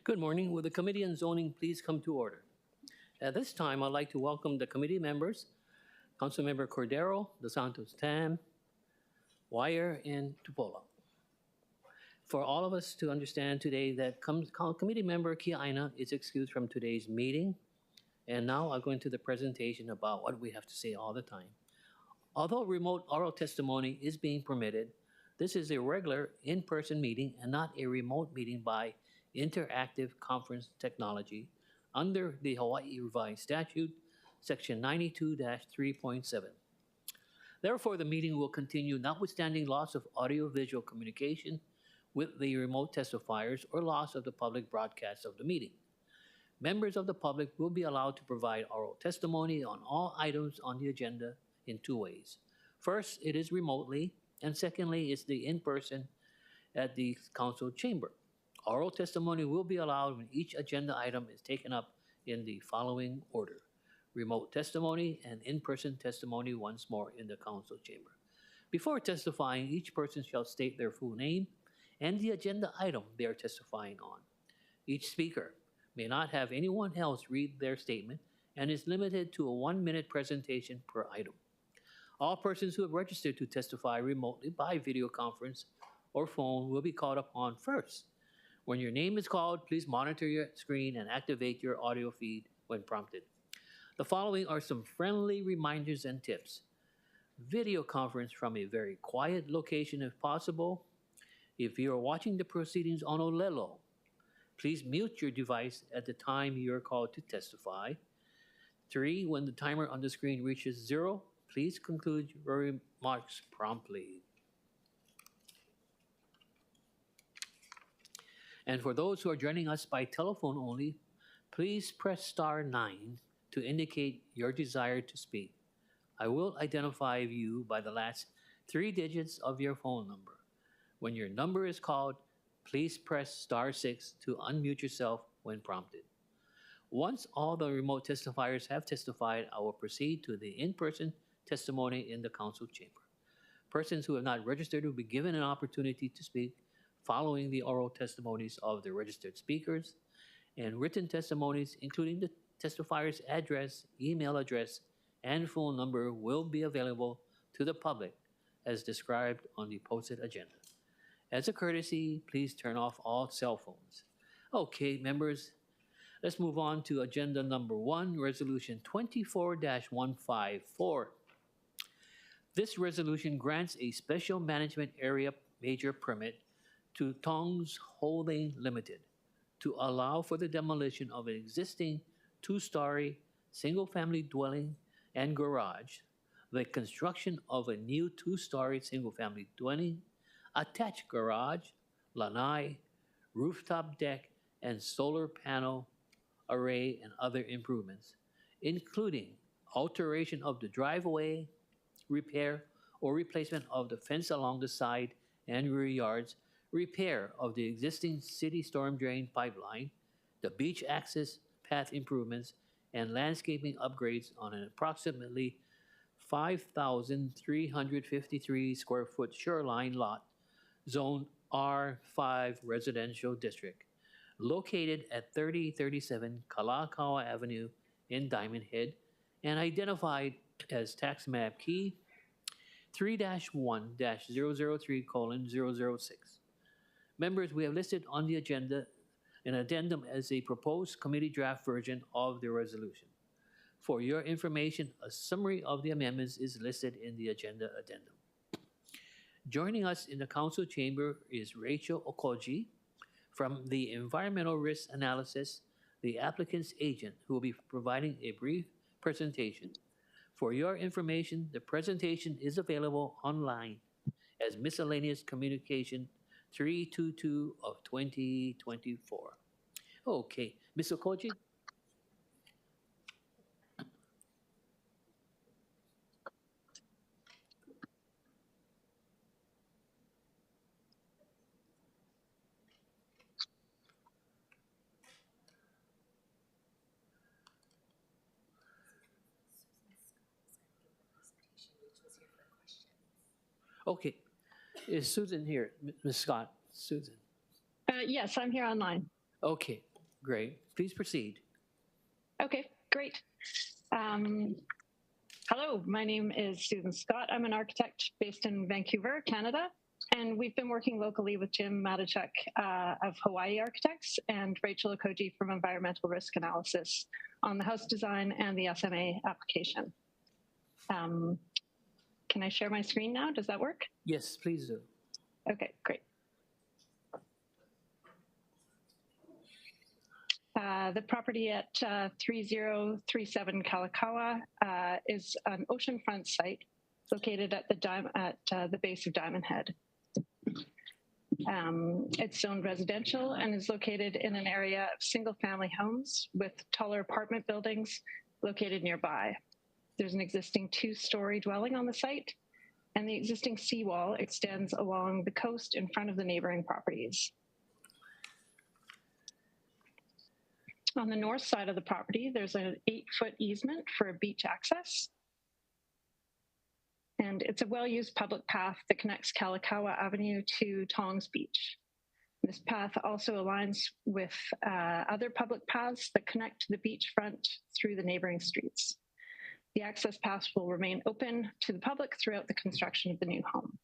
Good morning. Will the Committee on Zoning please come to order? At this time, I'd like to welcome the committee members, Councilmember Cordero, Dos Santos Tam, Wire, and Tupola. For all of us to understand today that Committee Member Kia Aina is excused from today's meeting. And now I'll go into the presentation about what we have to say all the time. Although remote oral testimony is being permitted, this is a regular in-person meeting and not a remote meeting by interactive conference technology under the Hawaii Revised Statute, Section 92-3.7. Therefore, the meeting will continue notwithstanding loss of audio-visual communication with the remote testifiers or loss of the public broadcast of the meeting. Members of the public will be allowed to provide oral testimony on all items on the agenda in two ways. First, it is remotely, and secondly, it's the in-person at the council chamber. Oral testimony will be allowed when each agenda item is taken up in the following order: remote testimony and in-person testimony once more in the council chamber. Before testifying, each person shall state their full name and the agenda item they are testifying on. Each speaker may not have anyone else read their statement and is limited to a 1-minute presentation per item. All persons who have registered to testify remotely by video conference or phone will be called upon first. When your name is called, please monitor your screen and activate your audio feed when prompted. The following are some friendly reminders and tips. Video conference from a very quiet location if possible. If you are watching the proceedings on Olelo, please mute your device at the time you are called to testify. 3, when the timer on the screen reaches 0, please conclude your remarks promptly. And for those who are joining us by telephone only, please press *9 to indicate your desire to speak. I will identify you by the last 3 digits of your phone number. When your number is called, please press *6 to unmute yourself when prompted. Once all the remote testifiers have testified, I will proceed to the in-person testimony in the council chamber. Persons who have not registered will be given an opportunity to speak following the oral testimonies of the registered speakers, and written testimonies, including the testifier's address, email address, and phone number, will be available to the public as described on the posted agenda. As a courtesy, please turn off all cell phones. Okay, members, let's move on to agenda number 1, Resolution 24-154. This resolution grants a special management area major permit to Tongs Holding Limited to allow for the demolition of an existing 2-story single-family dwelling and garage, the construction of a new 2-story single-family dwelling, attached garage, lanai, rooftop deck, and solar panel array and other improvements, including alteration of the driveway, repair or replacement of the fence along the side and rear yards, repair of the existing city storm drain pipeline, the beach access path improvements, and landscaping upgrades on an approximately 5,353 square foot shoreline lot, Zone R5 Residential District, located at 3037 Kalakaua Avenue in Diamond Head, and identified as tax map key 3-1-003:006. Members, we have listed on the agenda an addendum as a proposed committee draft version of the resolution. For your information, a summary of the amendments is listed in the agenda addendum. Joining us in the council chamber is Rachel Okoji from the Environmental Risk Analysis, the applicant's agent, who will be providing a brief presentation. For your information, the presentation is available online as Miscellaneous Communication 322 of 2024. Okay, Ms. Okoji? Okay. Is Susan here? Ms. Scott, Susan. Yes, I'm here online. Okay. Great. Please proceed. Okay, great. Hello, my name is Susan Scott. I'm an architect based in Vancouver, Canada, and we've been working locally with Jim Matichuk of Hawaii Architects and Rachel Okoji from Environmental Risk Analysis on the house design and the SMA application. Can I share my screen now? Does that work? Yes, please do. Okay, great. The property at 3037 Kalakaua is an oceanfront site located at the base of Diamond Head. It's zoned residential and is located in an area of single-family homes with taller apartment buildings located nearby. There's an existing two-story dwelling on the site, and the existing seawall extends along the coast in front of the neighboring properties. On the north side of the property, there's an 8-foot easement for beach access. And it's a well-used public path that connects Kalakaua Avenue to Tongs Beach. This path also aligns with other public paths that connect to the beachfront through the neighboring streets. The access paths will remain open to the public throughout the construction of the new home.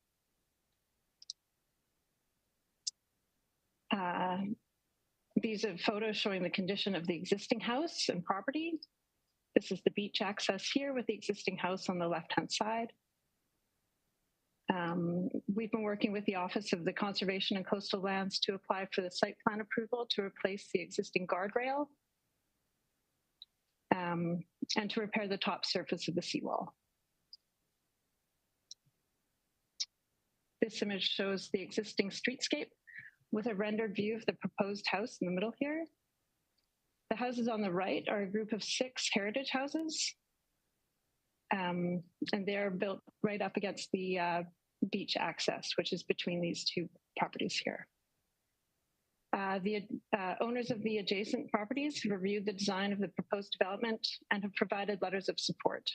These are photos showing the condition of the existing house and property. This is the beach access here with the existing house on the left-hand side. We've been working with the Office of the Conservation and Coastal Lands to apply for the site plan approval to replace the existing guardrail and to repair the top surface of the seawall. This image shows the existing streetscape with a rendered view of the proposed house in the middle here. The houses on the right are a group of 6 heritage houses, and they're built right up against the beach access, which is between these two properties here. The owners of the adjacent properties have reviewed the design of the proposed development and have provided letters of support.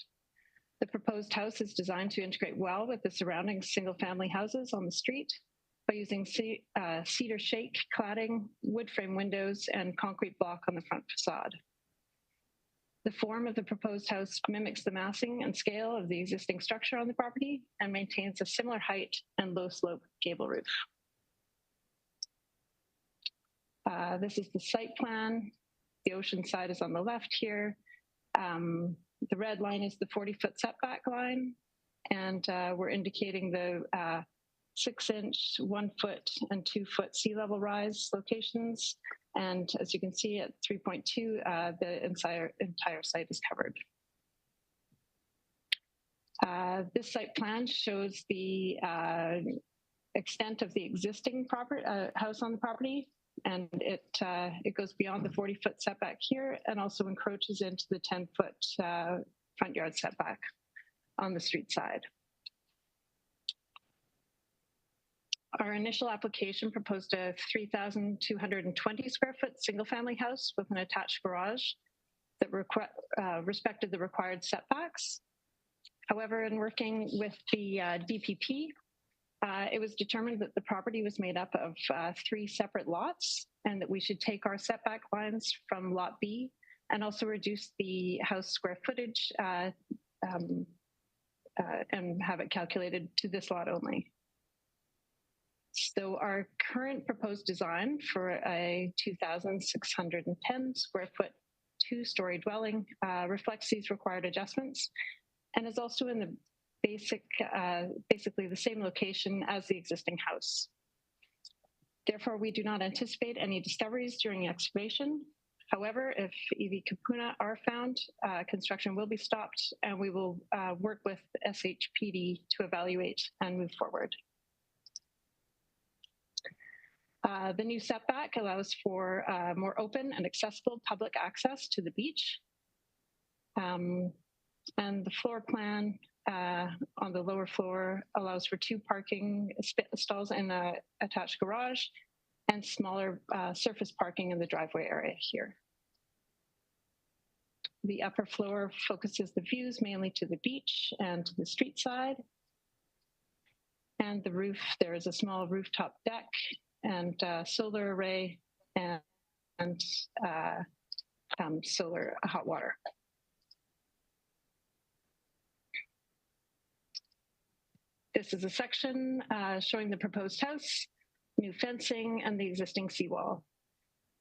The proposed house is designed to integrate well with the surrounding single-family houses on the street by using cedar shake cladding, wood frame windows, and concrete block on the front facade. The form of the proposed house mimics the massing and scale of the existing structure on the property and maintains a similar height and low slope gable roof. This is the site plan. The ocean side is on the left here. The red line is the 40-foot setback line, and we're indicating the 6-inch, 1-foot, and 2-foot sea level rise locations. And as you can see at 3.2, the entire site is covered. This site plan shows the extent of the existing house on the property, and it goes beyond the 40-foot setback here and also encroaches into the 10-foot front yard setback on the street side. Our initial application proposed a 3,220 square foot single family house with an attached garage that respected the required setbacks. However, in working with the DPP, it was determined that the property was made up of 3 separate lots and that we should take our setback lines from lot B and also reduce the house square footage and have it calculated to this lot only. So our current proposed design for a 2,610 square foot 2-story dwelling reflects these required adjustments and is also in the basically the same location as the existing house. Therefore, we do not anticipate any discoveries during excavation. However, if EV Kapuna are found, construction will be stopped and we will work with SHPD to evaluate and move forward. The new setback allows for more open and accessible public access to the beach. And the floor plan on the lower floor allows for 2 parking stalls in the attached garage and smaller surface parking in the driveway area here. The upper floor focuses the views mainly to the beach and to the street side. And the roof, there is a small rooftop deck and solar array and and solar hot water. This is a section showing the proposed house, new fencing, and the existing seawall.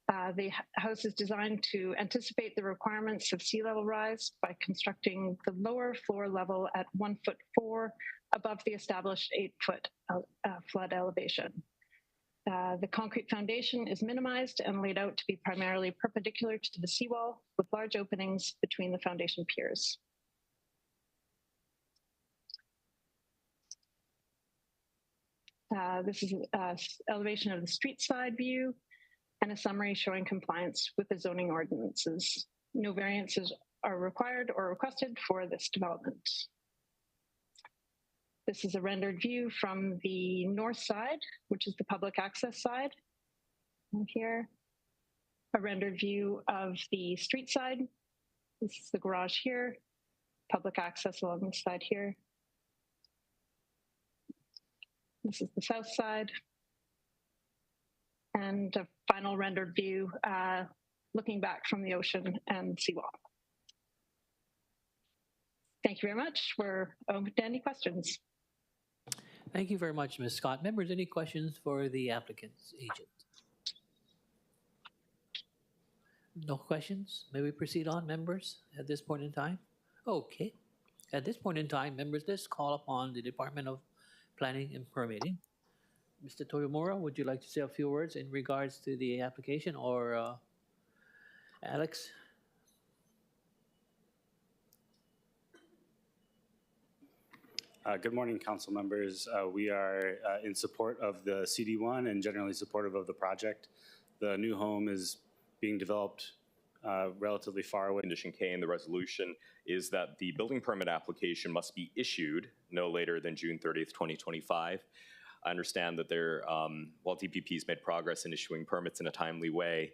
The house is designed to anticipate the requirements of sea level rise by constructing the lower floor level at 1'4" above the established 8-foot flood elevation. The concrete foundation is minimized and laid out to be primarily perpendicular to the seawall with large openings between the foundation piers. This is an elevation of the street side view and a summary showing compliance with the zoning ordinances. No variances are required or requested for this development. This is a rendered view from the north side, which is the public access side. And here, a rendered view of the street side. This is the garage here, public access along the side here. This is the south side. And a final rendered view looking back from the ocean and seawall. Thank you very much. We're open to any questions. Thank you very much, Ms. Scott. Members, any questions for the applicant's agent? No questions? May we proceed on, members, at this point in time? Okay. At this point in time, members, let's call upon the Department of Planning and Permitting. Mr. Toyomura, would you like to say a few words in regards to the application, or Alex? Good morning, council members. We are in support of the CD1 and generally supportive of the project. The new home is being developed relatively far away. Condition K in the resolution is that the building permit application must be issued no later than June 30th, 2025. I understand that while DPP's made progress in issuing permits in a timely way,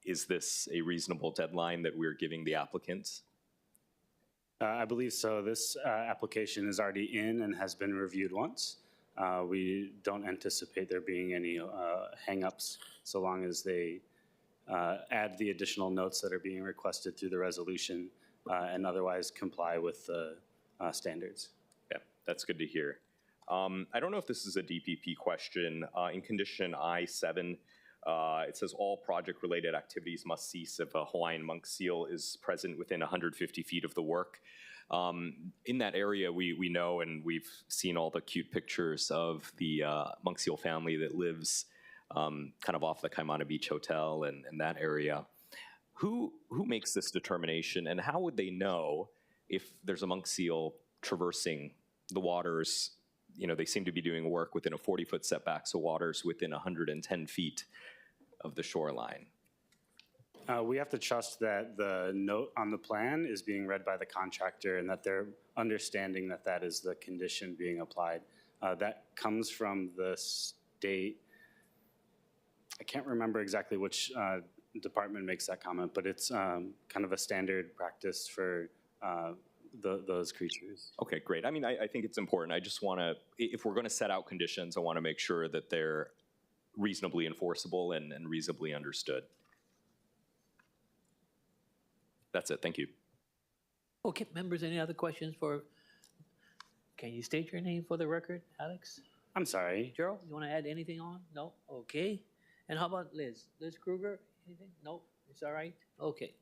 is this a reasonable deadline that we're giving the applicants? I believe so. This application is already in and has been reviewed once. We don't anticipate there being any hang-ups so long as they add the additional notes that are being requested through the resolution and otherwise comply with the standards. Yeah, that's good to hear. I don't know if this is a DPP question. In condition I-7, it says all project-related activities must cease if a Hawaiian monk seal is present within 150 feet of the work. In that area, we know, and we've seen all the cute pictures of the monk seal family that lives kind of off the Kaimana Beach Hotel and that area. Who makes this determination, and how would they know if there's a monk seal traversing the waters? You know, they seem to be doing work within a 40-foot setback, so water's within 110 feet of the shoreline. We have to trust that the note on the plan is being read by the contractor and that they're understanding that that is the condition being applied. That comes from the state. I can't remember exactly which department makes that comment, but it's kind of a standard practice for those creatures. Okay, great. I mean, I think it's important. I just want to, if we're going to set out conditions, I want to make sure that they're reasonably enforceable and reasonably understood. That's it. Thank you. Okay, members, any other questions for, can you state your name for the record, Alex? I'm sorry. Gerald, you want to add anything on? No? Okay. And how about Liz? Liz Kruger, anything? No? It's all right? Okay.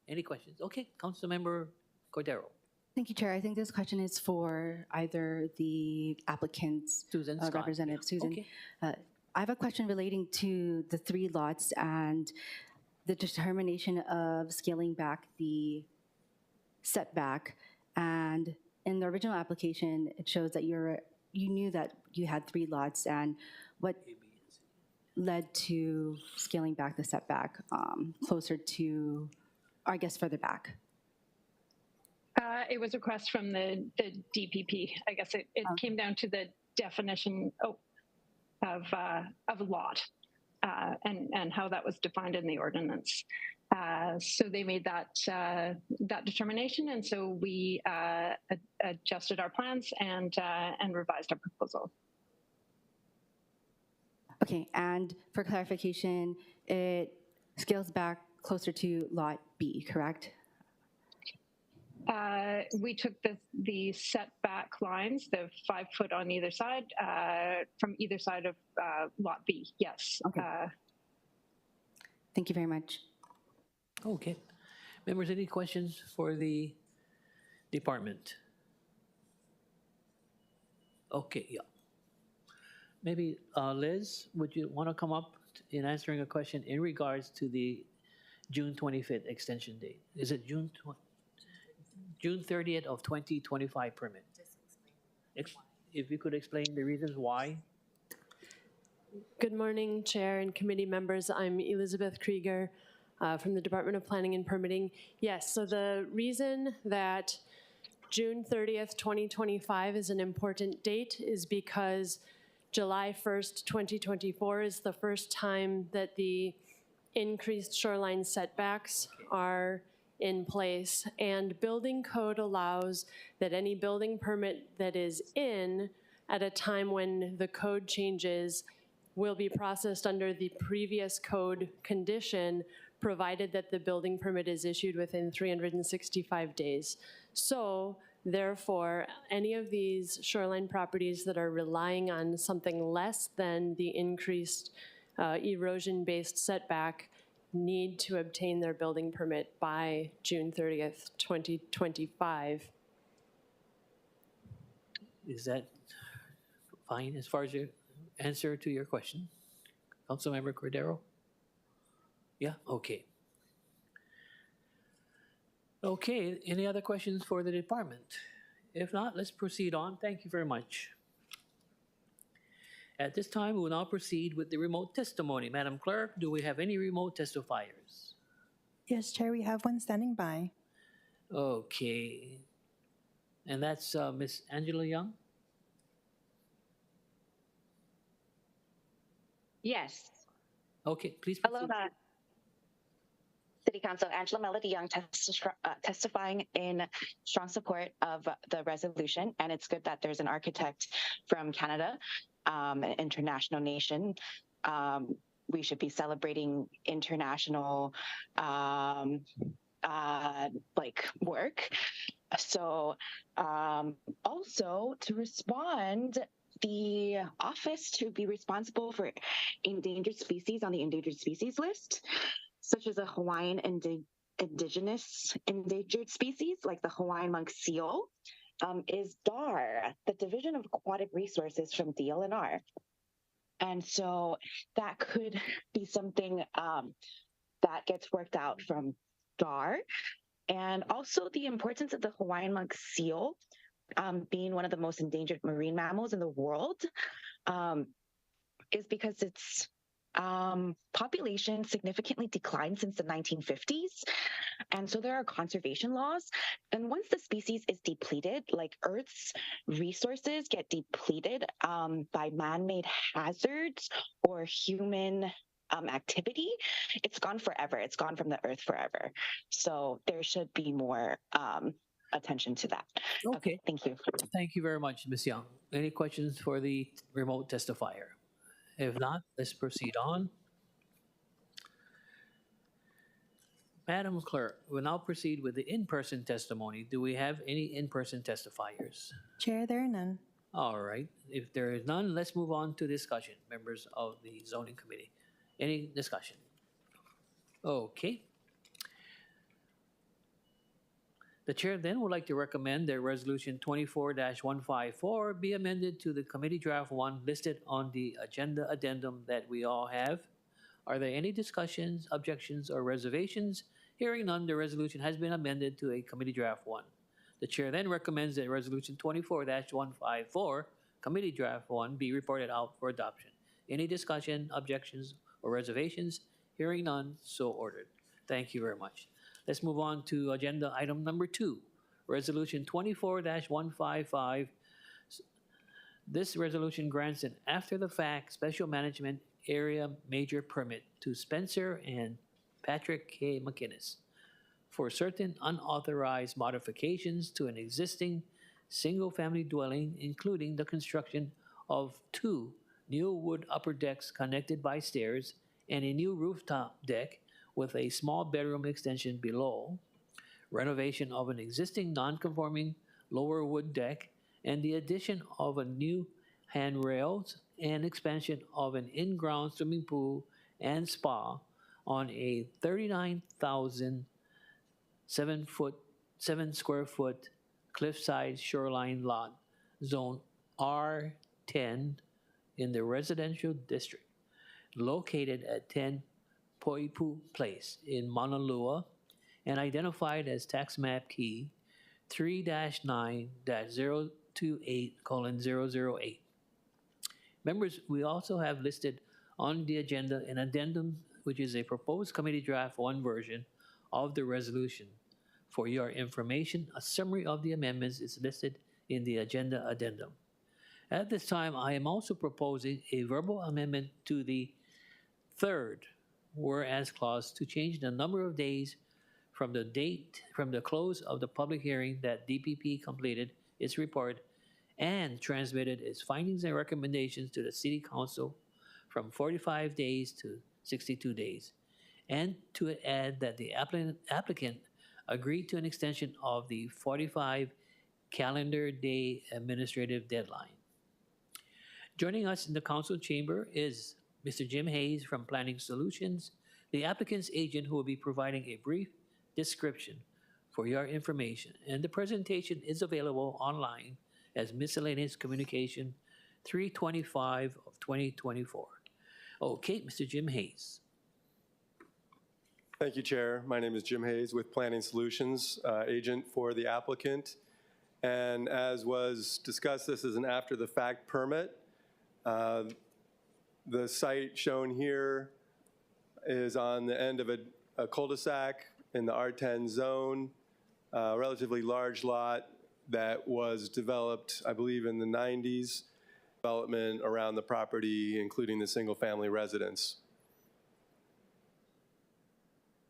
Any questions? Okay, Councilmember Cordero. Thank you, Chair. I think this question is for either the applicant's Susan Scott. representative, Susan. Okay. I have a question relating to the 3 lots and the determination of scaling back the setback. And in the original application, it shows that you knew that you had 3 lots, and what led to scaling back the setback closer to, or I guess further back? It was a request from the DPP. I guess it came down to the definition of lot and how that was defined in the ordinance. So they made that determination, and so we adjusted our plans and revised our proposal. Okay, and for clarification, it scales back closer to Lot B, correct? We took the setback lines, the 5 foot on either side, from either side of Lot B, yes. Okay. Thank you very much. Okay. Members, any questions for the department? Okay, yeah. Maybe Liz, would you want to come up in answering a question in regards to the June 25th extension date? Is it June 30th of 2025 permit? If you could explain the reasons why. Good morning, Chair and committee members. I'm Elizabeth Krieger from the Department of Planning and Permitting. Yes, so the reason that June 30th, 2025 is an important date is because July 1st, 2024 is the first time that the increased shoreline setbacks are in place, and building code allows that any building permit that is in at a time when the code changes will be processed under the previous code condition, provided that the building permit is issued within 365 days. So therefore, any of these shoreline properties that are relying on something less than the increased erosion-based setback need to obtain their building permit by June 30th, 2025. Is that fine as far as your answer to your question? Councilmember Cordero? Yeah, okay. Okay, any other questions for the department? If not, let's proceed on. Thank you very much. At this time, we will now proceed with the remote testimony. Madam Clerk, do we have any remote testifiers? Yes, Chair, we have one standing by. Okay. And that's Ms. Angela Young? Yes. Okay, please Hello, proceed. City Council. Angela Melody Young testifying in strong support of the resolution. And it's good that there's an architect from Canada, an international nation. We should be celebrating international work. So also to respond, the office to be responsible for endangered species on the endangered species list, such as a Hawaiian indigenous endangered species like the Hawaiian monk seal, is DAR, the Division of Aquatic Resources from DLNR. And so that could be something that gets worked out from DAR. And also the importance of the Hawaiian monk seal being one of the most endangered marine mammals in the world is because its population significantly declined since the 1950s. And so there are conservation laws. And once the species is depleted, like Earth's resources get depleted by man-made hazards or human activity, it's gone forever. It's gone from the Earth forever. So there should be more attention to that. Okay. Thank you. Thank you very much, Ms. Young. Any questions for the remote testifier? If not, let's proceed on. Madam Clerk, we'll now proceed with the in-person testimony. Do we have any in-person testifiers? Chair, there are none. All right. If there is none, let's move on to discussion. Members of the zoning committee. Any discussion? Okay. The chair then would like to recommend that Resolution 24-154 be amended to the committee draft 1 listed on the agenda addendum that we all have. Are there any discussions, objections, or reservations? Hearing none, the resolution has been amended to a committee draft 1. The chair then recommends that Resolution 24-154, committee draft 1, be reported out for adoption. Any discussion, objections, or reservations? Hearing none, so ordered. Thank you very much. Let's move on to agenda item number 2, Resolution 24-155. This resolution grants an after-the-fact special management area major permit to Spencer and Patrick K. McInnes for certain unauthorized modifications to an existing single-family dwelling, including the construction of 2 new wood upper decks connected by stairs and a new rooftop deck with a small bedroom extension below, renovation of an existing non-conforming lower wood deck, and the addition of a new handrails and expansion of an in-ground swimming pool and spa on a 39,007 square foot cliffside shoreline lot, zone R10 in the residential district, located at 10 Poipu Place in Honolulu and identified as tax map key 3-9-028:008. Members, we also have listed on the agenda an addendum, which is a proposed committee draft 1 version of the resolution. For your information, a summary of the amendments is listed in the agenda addendum. At this time, I am also proposing a verbal amendment to the 3rd whereas clause to change the number of days from the close of the public hearing that DPP completed its report and transmitted its findings and recommendations to the City Council from 45 days to 62 days, and to add that the applicant agreed to an extension of the 45 calendar day administrative deadline. Joining us in the council chamber is Mr. Jim Hayes from Planning Solutions, the applicant's agent, who will be providing a brief description for your information. And the presentation is available online as Miscellaneous Communication 325 of 2024. Okay, Mr. Jim Hayes. Thank you, Chair. My name is Jim Hayes with Planning Solutions, agent for the applicant. And as was discussed, this is an after-the-fact permit. The site shown here is on the end of a cul-de-sac in the R10 zone, a relatively large lot that was developed, I believe, in the 90s. Development around the property, including the single-family residence.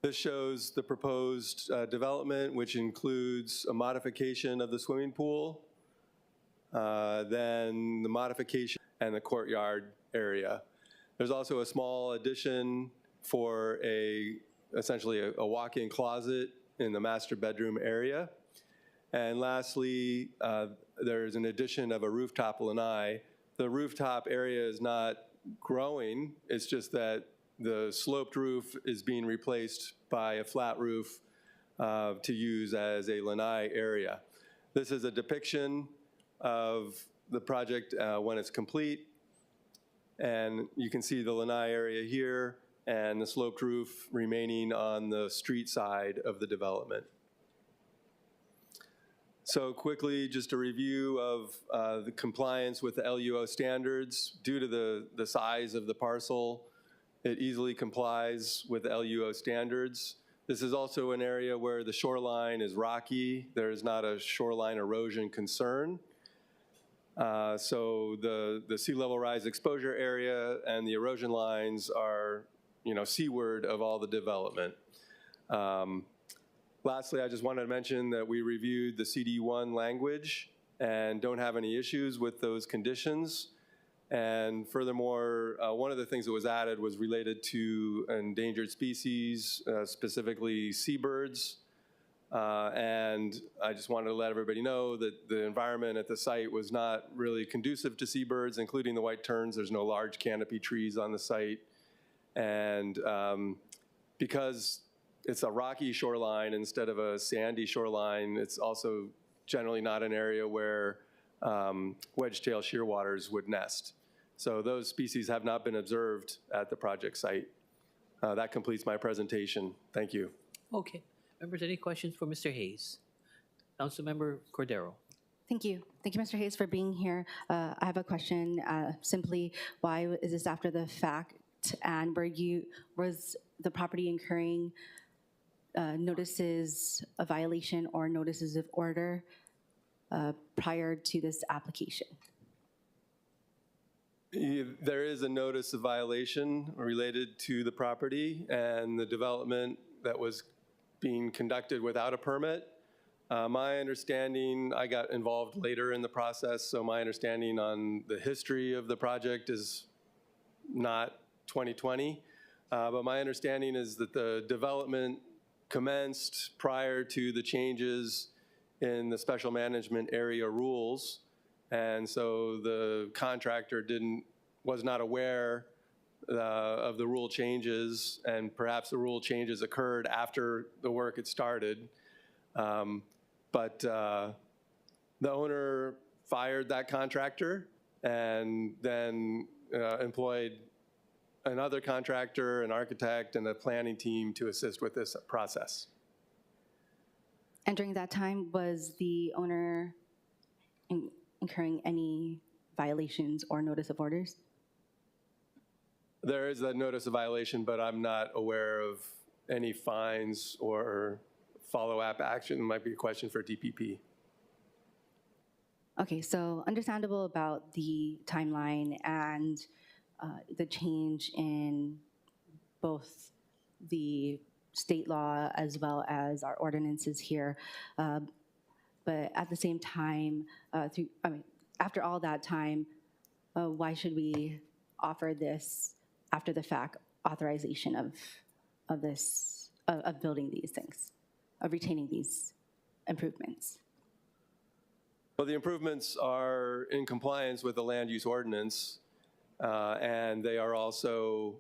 This shows the proposed development, which includes a modification of the swimming pool, then the modification and the courtyard area. There's also a small addition for essentially a walk-in closet in the master bedroom area. And lastly, there's an addition of a rooftop lanai. The rooftop area is not growing, it's just that the sloped roof is being replaced by a flat roof to use as a lanai area. This is a depiction of the project when it's complete. And you can see the lanai area here and the sloped roof remaining on the street side of the development. So quickly, just a review of the compliance with the LUO standards. Due to the size of the parcel, it easily complies with the LUO standards. This is also an area where the shoreline is rocky. There is not a shoreline erosion concern. So the sea level rise exposure area and the erosion lines are, seaward of all the development. Lastly, I just wanted to mention that we reviewed the CD1 language and don't have any issues with those conditions. And furthermore, one of the things that was added was related to endangered species, specifically seabirds. And I just wanted to let everybody know that the environment at the site was not really conducive to seabirds, including the white terns. There's no large canopy trees on the site. And because it's a rocky shoreline instead of a sandy shoreline, it's also generally not an area where wedge-tail shearwaters would nest. So those species have not been observed at the project site. That completes my presentation. Thank you. Okay. Members, any questions for Mr. Hayes? Councilmember Cordero. Thank you. Thank you, Mr. Hayes, for being here. I have a question. Simply, why is this after the fact? And was the property incurring notices of violation or notices of order prior to this application? There is a notice of violation related to the property and the development that was being conducted without a permit. My understanding, I got involved later in the process, so my understanding on the history of the project is not 2020. But my understanding is that the development commenced prior to the changes in the special management area rules. And so the contractor was not aware of the rule changes, and perhaps the rule changes occurred after the work had started. But the owner fired that contractor and then employed another contractor, an architect, and a planning team to assist with this process. And during that time, was the owner incurring any violations or notice of orders? There is a notice of violation, but I'm not aware of any fines or follow-up action. It might be a question for DPP. Okay, so understandable about the timeline and the change in both the state law as well as our ordinances here. But at the same time, after all that time, why should we offer this after the fact authorization of building these things, of retaining these improvements? Well, the improvements are in compliance with the land use ordinance, and they are also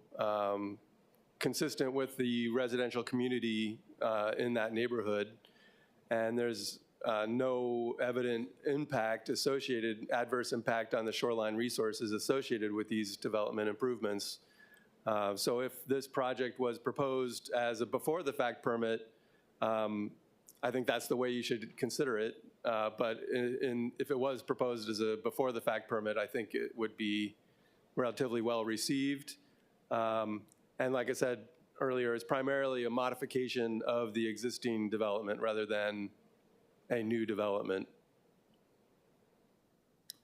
consistent with the residential community in that neighborhood. And there's no evident adverse impact on the shoreline resources associated with these development improvements. So if this project was proposed as a before-the-fact permit, I think that's the way you should consider it. But if it was proposed as a before-the-fact permit, I think it would be relatively well received. And like I said earlier, it's primarily a modification of the existing development rather than a new development.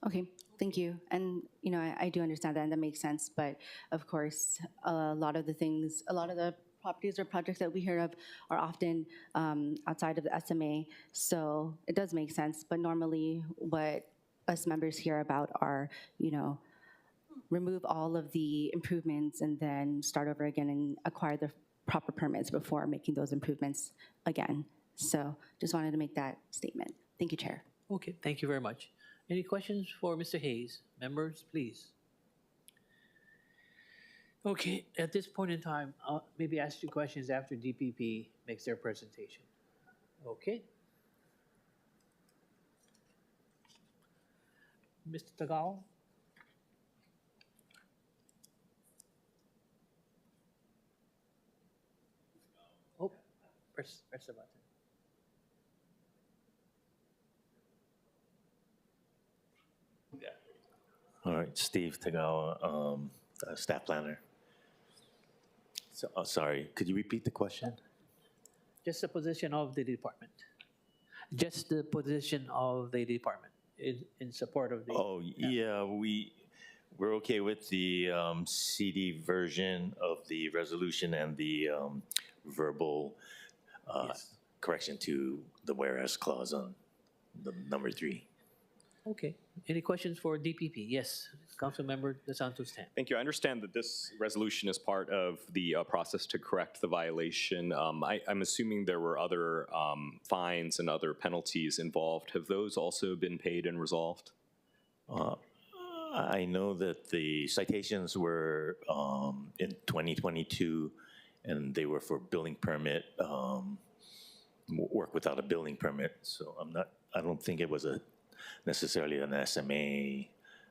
Okay, thank you. And I do understand that, and that makes sense. But of course, a lot of the properties or projects that we hear of are often outside of the SMA, so it does make sense. But normally, what us members hear about are, remove all of the improvements and then start over again and acquire the proper permits before making those improvements again. So just wanted to make that statement. Thank you, Chair. Okay, thank you very much. Any questions for Mr. Hayes? Members, please. Okay, at this point in time, I'll maybe ask you questions after DPP makes their presentation. Okay. Mr. Tagawa? Oh, press the button. All right, Steve Tagawa, staff planner. So, sorry, could you repeat the question? Just the position of the department. Just the position of the department in support of the. Oh, yeah, we're okay with the CD version of the resolution and the verbal Yes. correction to the whereas clause on the number 3. Okay. Any questions for DPP? Yes, Councilmember DeSantos-Tan. Thank you. I understand that this resolution is part of the process to correct the violation. I'm assuming there were other fines and other penalties involved. Have those also been paid and resolved? I know that the citations were in 2022, and they were for building permit, work without a building permit. So I don't think it was necessarily an SMA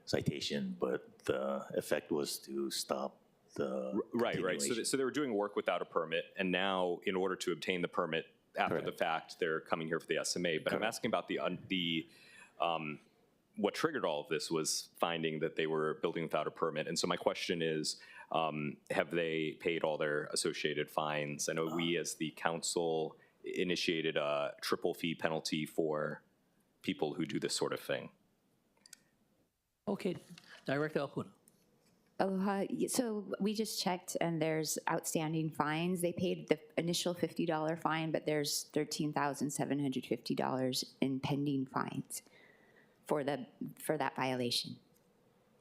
citation, but the effect was to stop the Right. So they were doing work without a permit, and now in order to obtain the permit after the fact, they're coming here for the SMA. But I'm asking about what triggered all of this was finding that they were building without a permit. And so my question is, have they paid all their associated fines? I know we as the council initiated a triple fee penalty for people who do this sort of thing. Okay, Director Alcuna. Aloha. So we just checked, and there's outstanding fines. They paid the initial $50 fine, but there's $13,750 in pending fines for that violation.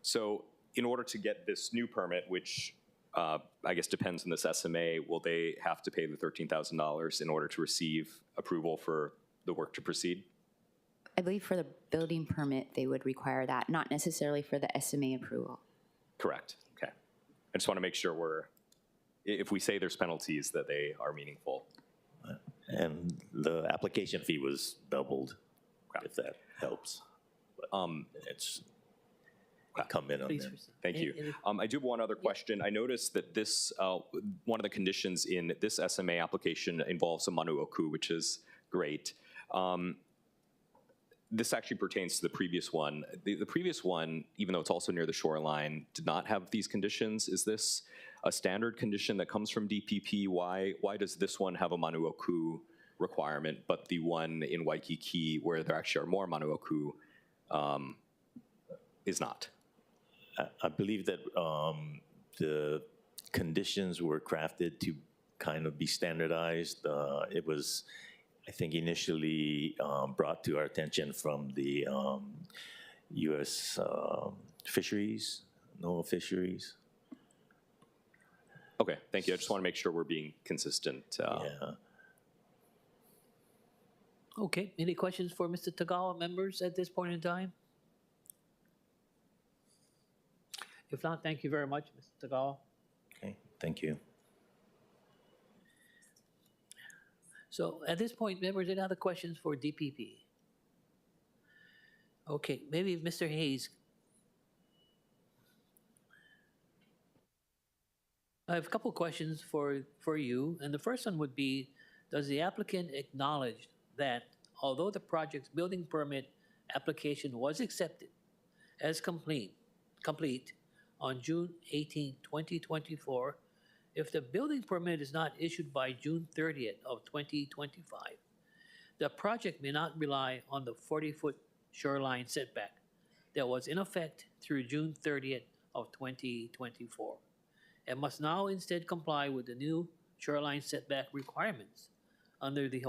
So in order to get this new permit, which I guess depends on this SMA, will they have to pay the $13,000 in order to receive approval for the work to proceed? I believe for the building permit, they would require that, not necessarily for the SMA approval. Correct. Okay. I just want to make sure if we say there's penalties, that they are meaningful. And the application fee was doubled, if that helps. But it's incumbent on Please them. proceed. Thank you. I do have one other question. I noticed that this, one of the conditions in this SMA application involves a manuoku, which is great. This actually pertains to the previous one. The previous one, even though it's also near the shoreline, did not have these conditions. Is this a standard condition that comes from DPP? Why does this one have a manuoku requirement, but the one in Waikiki, where there actually are more manuoku, is not? I believe that the conditions were crafted to kind of be standardized. It was, I think, initially brought to our attention from the U.S. fisheries, NOAA fisheries. Okay, thank you. I just want to make sure we're being consistent. Yeah. Okay, any questions for Mr. Tagawa, members, at this point in time? If not, thank you very much, Mr. Tagawa. Okay, thank you. So at this point, members, any other questions for DPP? Okay, maybe Mr. Hayes. I have a couple questions for you, and the first one would be, does the applicant acknowledge that although the project's building permit application was accepted as complete on June 18, 2024, if the building permit is not issued by June 30th of 2025, the project may not rely on the 40-foot shoreline setback that was in effect through June 30th of 2024, and must now instead comply with the new shoreline setback requirements under the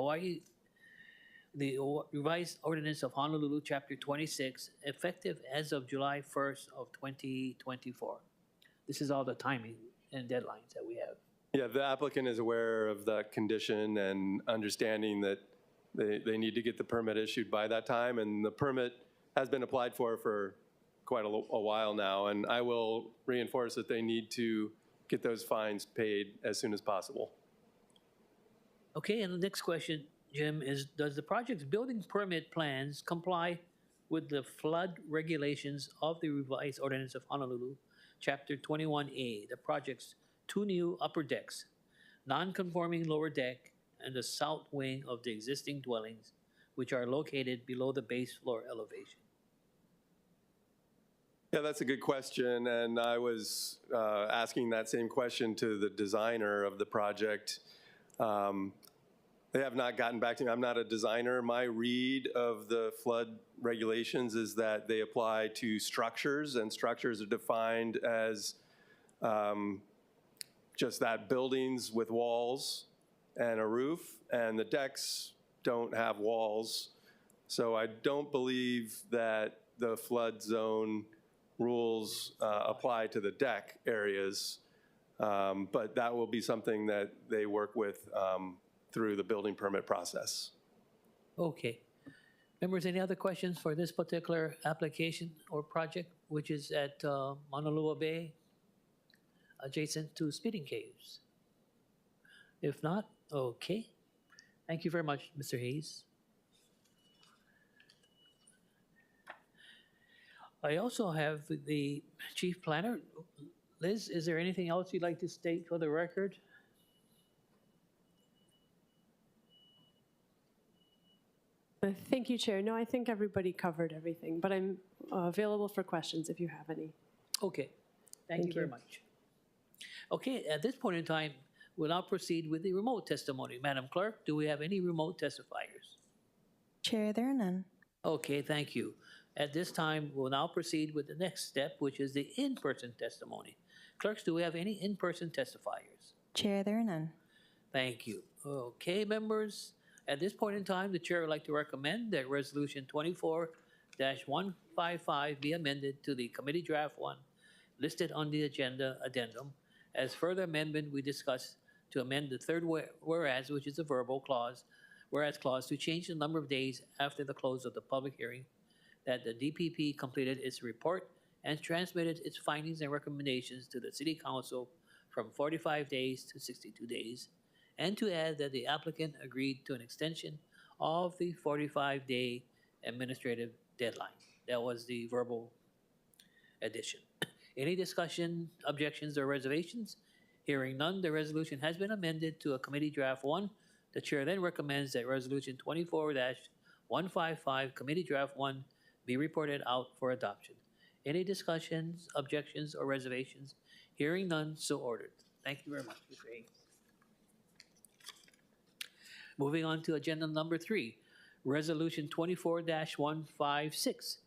revised ordinance of Honolulu, Chapter 26, effective as of July 1st of 2024. This is all the timing and deadlines that we have. Yeah, the applicant is aware of that condition and understanding that they need to get the permit issued by that time, and the permit has been applied for quite a while now, and I will reinforce that they need to get those fines paid as soon as possible. Okay, and the next question, Jim, is does the project's building permit plans comply with the flood regulations of the revised ordinance of Honolulu, Chapter 21A, the project's 2 new upper decks, non-conforming lower deck, and the south wing of the existing dwellings, which are located below the base floor elevation? Yeah, that's a good question, and I was asking that same question to the designer of the project. They have not gotten back to me. I'm not a designer. My read of the flood regulations is that they apply to structures, and structures are defined as just that, buildings with walls and a roof, and the decks don't have walls. So I don't believe that the flood zone rules apply to the deck areas, but that will be something that they work with through the building permit process. Okay. Members, any other questions for this particular application or project, which is at Honolulu Bay, adjacent to Speeding Caves? If not, okay. Thank you very much, Mr. Hayes. I also have the Chief Planner. Liz, is there anything else you'd like to state for the record? Thank you, Chair. No, I think everybody covered everything, but I'm available for questions if you have any. Okay, thank you very much. Okay, at this point in time, we'll now proceed with the remote testimony. Madam Clerk, do we have any remote testifiers? Chair, there are none. Okay, thank you. At this time, we'll now proceed with the next step, which is the in-person testimony. Clerks, do we have any in-person testifiers? Chair, there are none. Thank you. Okay, members, at this point in time, the chair would like to recommend that Resolution 24-155 be amended to the Committee Draft 1 listed on the agenda addendum As further amendment, we discussed to amend the third whereas, which is a verbal clause, whereas clause, to change the number of days after the close of the public hearing that the DPP completed its report and transmitted its findings and recommendations to the City Council from 45 days to 62 days, and to add that the applicant agreed to an extension of the 45-day administrative deadline. That was the verbal addition. Any discussion, objections, or reservations? Hearing none, the resolution has been amended to a committee draft 1. The chair then recommends that Resolution 24-155, Committee Draft 1, be reported out for adoption. Any discussions, objections, or reservations? Hearing none, so ordered. Thank you very much, Mr. Hayes. Moving on to agenda number 3, Resolution 24-156.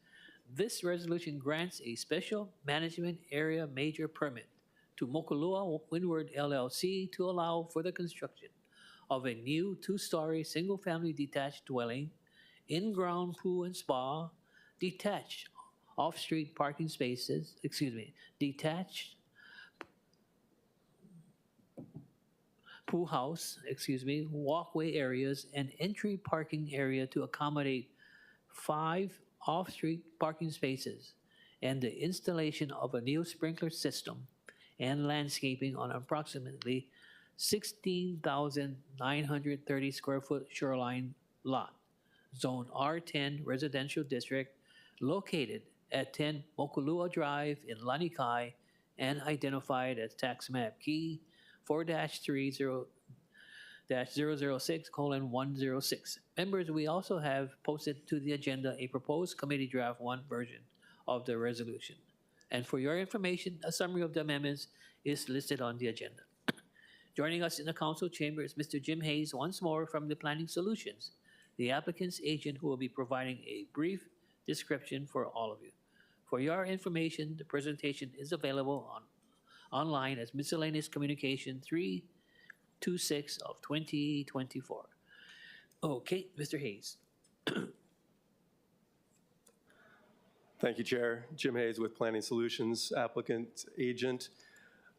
This resolution grants a special management area major permit to Mokulua Windward LLC to allow for the construction of a new 2-story single-family detached dwelling, in-ground pool and spa, detached off-street parking spaces, detached pool house, walkway areas, and entry parking area to accommodate 5 off-street parking spaces, and the installation of a new sprinkler system and landscaping on approximately 16,930 square foot shoreline lot, Zone R10 Residential District, located at 10 Mokulua Drive in Lanikai and identified as tax map key 4-30-006:106. Members, we also have posted to the agenda a proposed committee draft 1 version of the resolution. And for your information, a summary of the amendments is listed on the agenda. Joining us in the council chamber is Mr. Jim Hayes once more from the Planning Solutions, the applicant's agent, who will be providing a brief description for all of you. For your information, the presentation is available online as Miscellaneous Communication 326 of 2024. Okay, Mr. Hayes. Thank you, Chair. Jim Hayes with Planning Solutions, applicant agent.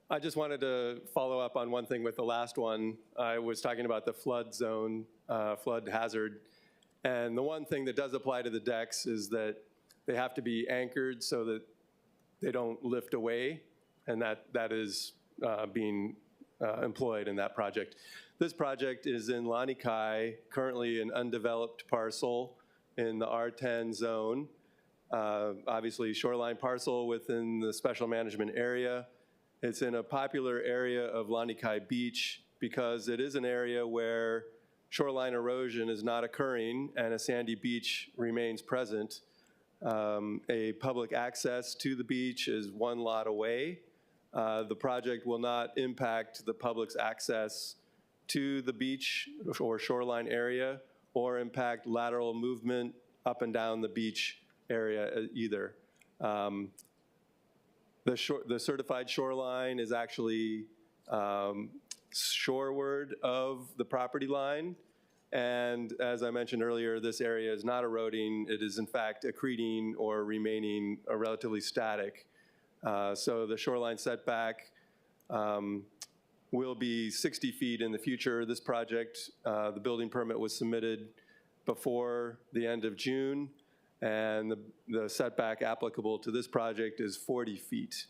I just wanted to follow up on one thing with the last one. I was talking about the flood zone, flood hazard. And the one thing that does apply to the decks is that they have to be anchored so that they don't lift away. And that is being employed in that project. This project is in Lanikai, currently an undeveloped parcel in the R10 zone. Obviously, shoreline parcel within the special management area. It's in a popular area of Lanikai Beach because it is an area where shoreline erosion is not occurring and a sandy beach remains present. A public access to the beach is 1 lot away. The project will not impact the public's access to the beach or shoreline area or impact lateral movement up and down the beach area either. The certified shoreline is actually shoreward of the property line. And as I mentioned earlier, this area is not eroding. It is in fact accreting or remaining relatively static. So the shoreline setback will be 60 feet in the future. This project, the building permit was submitted before the end of June, and the setback applicable to this project is 40 feet.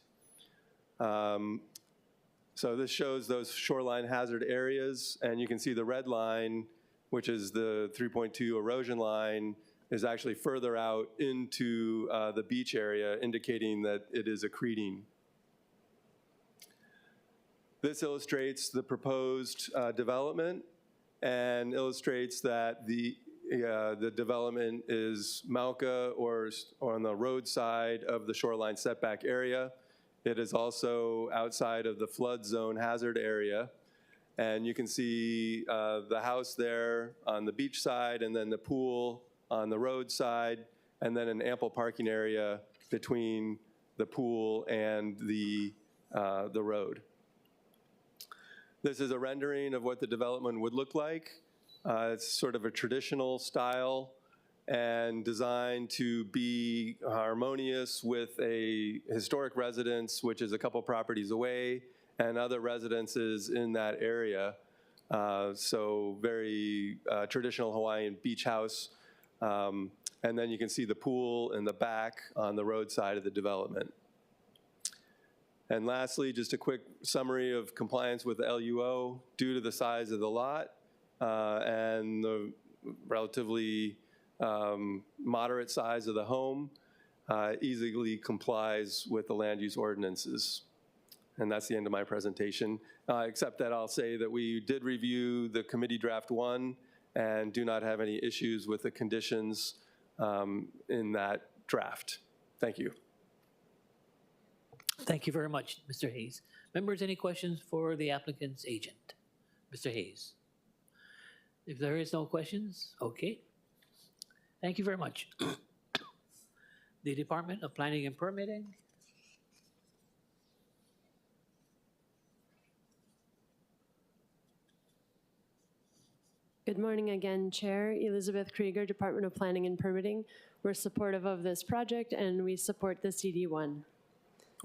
So this shows those shoreline hazard areas, and you can see the red line, which is the 3.2 erosion line, is actually further out into the beach area, indicating that it is accreting. This illustrates the proposed development and illustrates that the development is Mauka or on the road side of the shoreline setback area. It is also outside of the flood zone hazard area. And you can see the house there on the beach side, and then the pool on the road side, and then an ample parking area between the pool and the road. This is a rendering of what the development would look like. It's sort of a traditional style and designed to be harmonious with a historic residence, which is a couple properties away, and other residences in that area. So very traditional Hawaiian beach house. And then you can see the pool in the back on the road side of the development. And lastly, just a quick summary of compliance with the LUO. Due to the size of the lot and the relatively moderate size of the home, easily complies with the land use ordinances. And that's the end of my presentation, except that I'll say that we did review the committee draft 1 and do not have any issues with the conditions in that draft. Thank you. Thank you very much, Mr. Hayes. Members, any questions for the applicant's agent? Mr. Hayes? If there is no questions, okay. Thank you very much. The Department of Planning and Permitting. Good morning again, Chair. Elizabeth Krieger, Department of Planning and Permitting. We're supportive of this project and we support the CD1.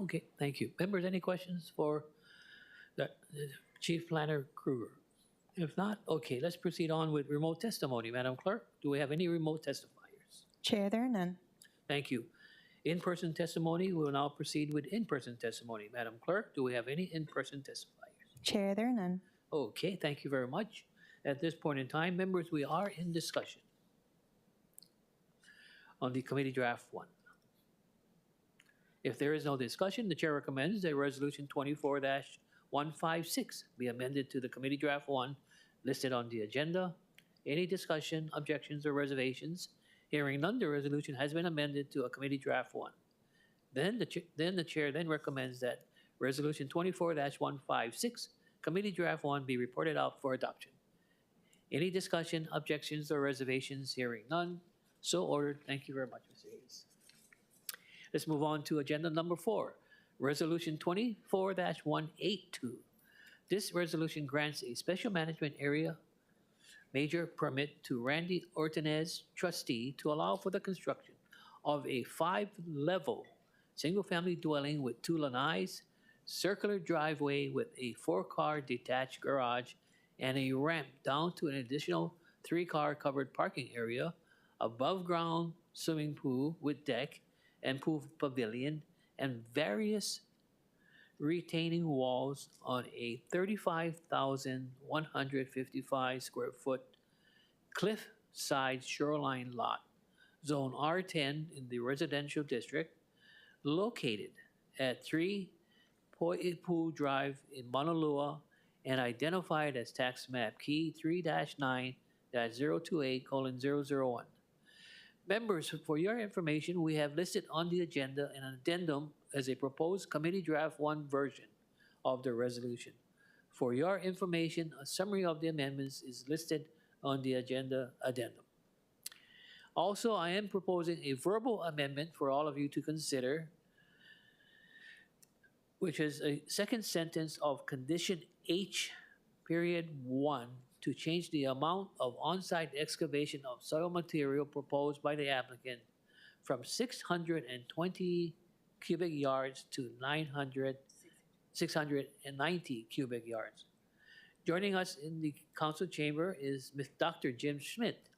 Okay, thank you. Members, any questions for the Chief Planner Kruger? If not, okay, let's proceed on with remote testimony. Madam Clerk, do we have any remote testifiers? Chair, there are none. Thank you. In-person testimony, we will now proceed with in-person testimony. Madam Clerk, do we have any in-person testifiers? Chair, there are none. Okay, thank you very much. At this point in time, members, we are in discussion on the committee draft 1. If there is no discussion, the chair recommends that Resolution 24-156 be amended to the committee draft 1 listed on the agenda. Any discussion, objections, or reservations? Hearing none, the resolution has been amended to a committee draft 1. Then the chair recommends that Resolution 24-156, committee draft 1, be reported out for adoption. Any discussion, objections, or reservations? Hearing none, so ordered. Thank you very much, Mr. Hayes. Let's move on to agenda number 4, Resolution 24-182. This resolution grants a special management area major permit to Randy Ortinez, trustee, to allow for the construction of a 5-level single-family dwelling with 2 lanais, circular driveway with a 4-car detached garage, and a ramp down to an additional 3-car covered parking area, above-ground swimming pool with deck and pool pavilion, and various retaining walls on a 35,155 square foot cliff-side shoreline lot, Zone R10 in the residential district, located at 3 Poipu Drive in Honolulu, and identified as tax map key 3-9-028:001. Members, for your information, we have listed on the agenda an addendum as a proposed committee draft 1 version of the resolution. For your information, a summary of the amendments is listed on the agenda addendum. Also, I am proposing a verbal amendment for all of you to consider, which is a second sentence of condition H.1 to change the amount of on-site excavation of soil material proposed by the applicant from 620 cubic yards to 690 cubic yards. Joining us in the council chamber is Dr. Jim Schmidt,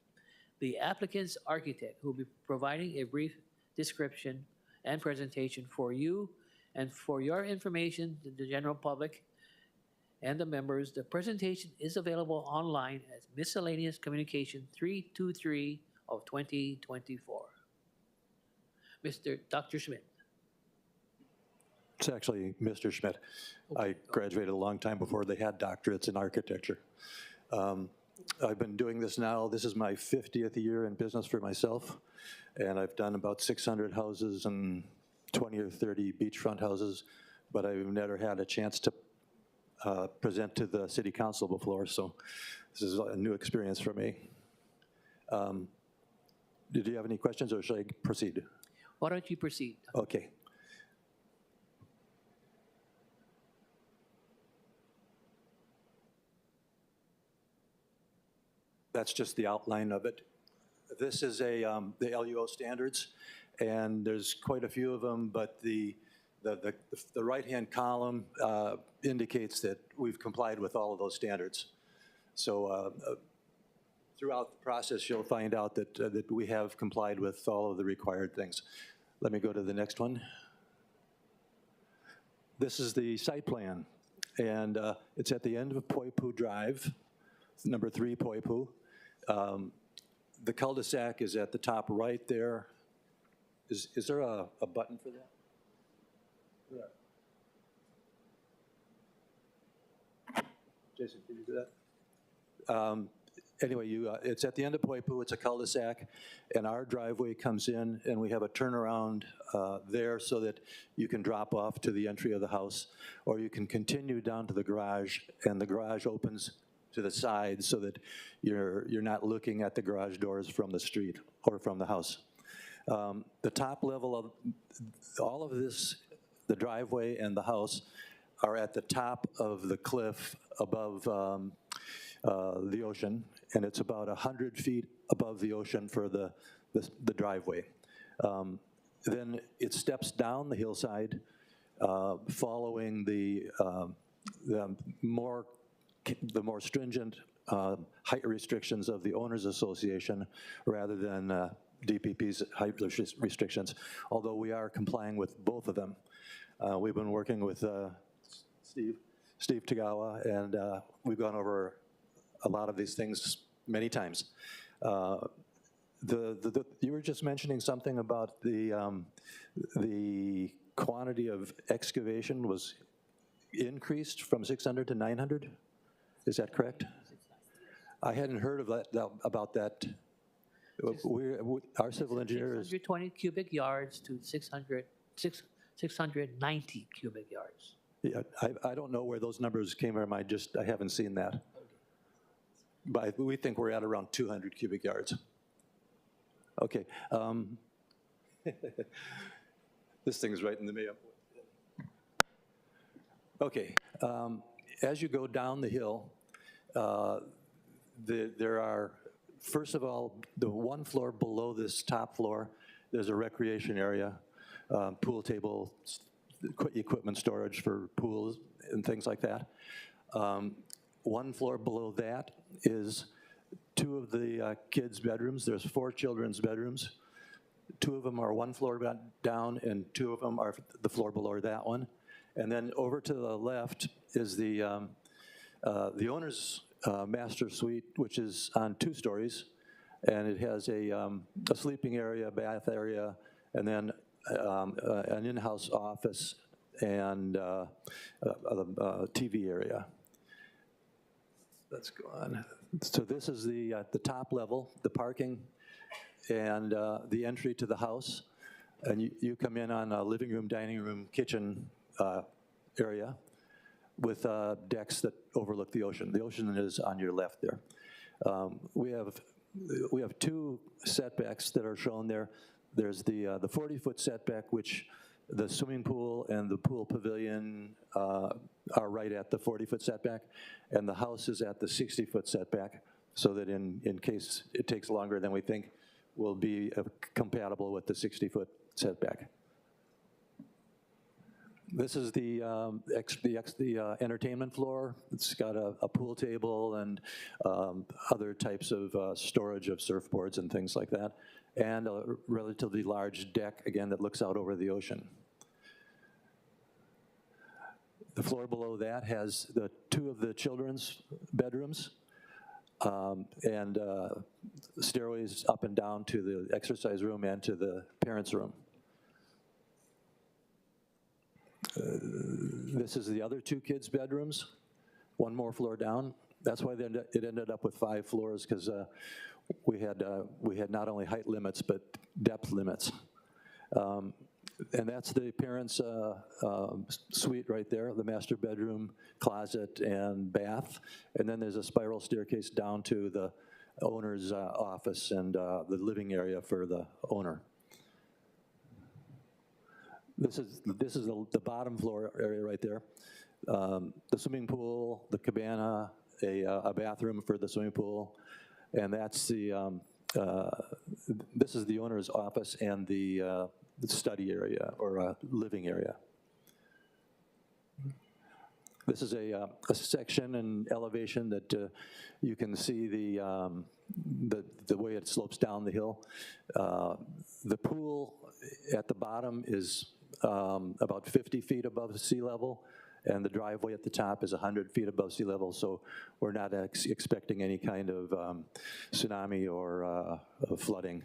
the applicant's architect, who will be providing a brief description and presentation for you. And for your information, the general public and the members, the presentation is available online as Miscellaneous Communication 323 of 2024. Dr. Schmidt. It's actually Mr. Schmidt. I graduated a long time before they had doctorates in architecture. I've been doing this now. This is my 50th year in business for myself, and I've done about 600 houses and 20 or 30 beachfront houses, but I've never had a chance to present to the city council before, so this is a new experience for me. Did you have any questions, or should I proceed? Why don't you proceed? Okay. That's just the outline of it. This is the LUO standards, and there's quite a few of them, but the the right-hand column indicates that we've complied with all of those standards. So throughout the process, you'll find out that we have complied with all of the required things. Let me go to the next one. This is the site plan, and it's at the end of Poipu Drive, number 3 Poipu. The cul-de-sac is at the top right there. Is there a button for that? Yeah. Jason, can you do that? Anyway, it's at the end of Poipu, it's a cul-de-sac, and our driveway comes in, and we have a turnaround there so that you can drop off to the entry of the house, or you can continue down to the garage, and the garage opens to the side so that you're not looking at the garage doors from the street or from the house. The top level of all of this, the driveway and the house, are at the top of the cliff above the ocean, and it's about 100 feet above the ocean for the driveway. Then it steps down the hillside, following the more stringent height restrictions of the Owners Association rather than DPP's height restrictions, although we are complying with both of them. We've been working with Steve Tagawa, and we've gone over a lot of these things many times. You were just mentioning something about the quantity of excavation was increased from 600 to 900? Is that correct? I hadn't heard of about that. Our civil engineer is 620 cubic yards to 690 cubic yards. Yeah, I don't know where those numbers came from. I haven't seen that. But we think we're at around 200 cubic yards. Okay. This thing's right in the middle. Okay. As you go down the hill, there are, first of all, the one floor below this top floor, there's a recreation area, pool table, equipment storage for pools and things like that. One floor below that is 2 of the kids' bedrooms. There's 4 children's bedrooms. 2 of them are 1 floor down, and 2 of them are the floor below that one. And then over to the left is the owner's master suite, which is on 2 stories, and it has a sleeping area, bath area, and then an in-house office and a TV area. Let's go on. So this is the top level, the parking, and the entry to the house. And you come in on a living room, dining room, kitchen area with decks that overlook the ocean. The ocean is on your left there. We have 2 setbacks that are shown there. There's the 40-foot setback, which the swimming pool and the pool pavilion are right at the 40-foot setback, and the house is at the 60-foot setback, so that in case it takes longer than we think, will be compatible with the 60-foot setback. This is the entertainment floor. It's got a pool table and other types of storage of surfboards and things like that, and a relatively large deck, again, that looks out over the ocean. The floor below that has 2 of the children's bedrooms, and stairways up and down to the exercise room and to the parents' room. This is the other 2 kids' bedrooms, 1 more floor down. That's why it ended up with 5 floors, because we had not only height limits but depth limits. And that's the parents' suite right there, the master bedroom, closet, and bath. And then there's a spiral staircase down to the owner's office and the living area for the owner. This is the bottom floor area right there. The swimming pool, the cabana, a bathroom for the swimming pool, and that's this is the owner's office and the study area or living area. This is a section and elevation that you can see the way it slopes down the hill. The pool at the bottom is about 50 feet above the sea level, and the driveway at the top is 100 feet above sea level, so we're not expecting any kind of tsunami or flooding.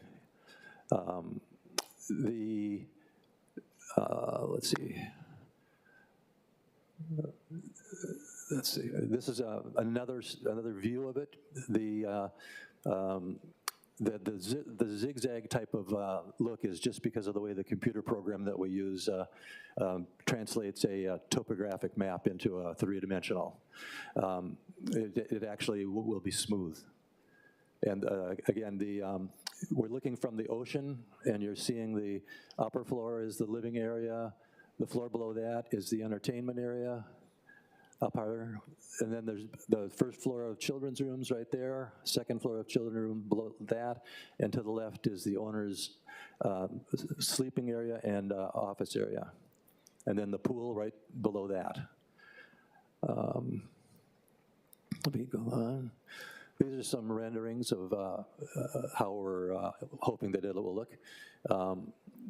Let's see. This is another view of it. The zigzag type of look is just because of the way the computer program that we use translates a topographic map into a three-dimensional. It actually will be smooth. And again, we're looking from the ocean, and you're seeing the upper floor is the living area. The floor below that is the entertainment area up higher. And then there's the first floor of children's rooms right there, second floor of children's room below that, and to the left is the owner's sleeping area and office area. And then the pool right below that. Let me go on. These are some renderings of how we're hoping that it will look.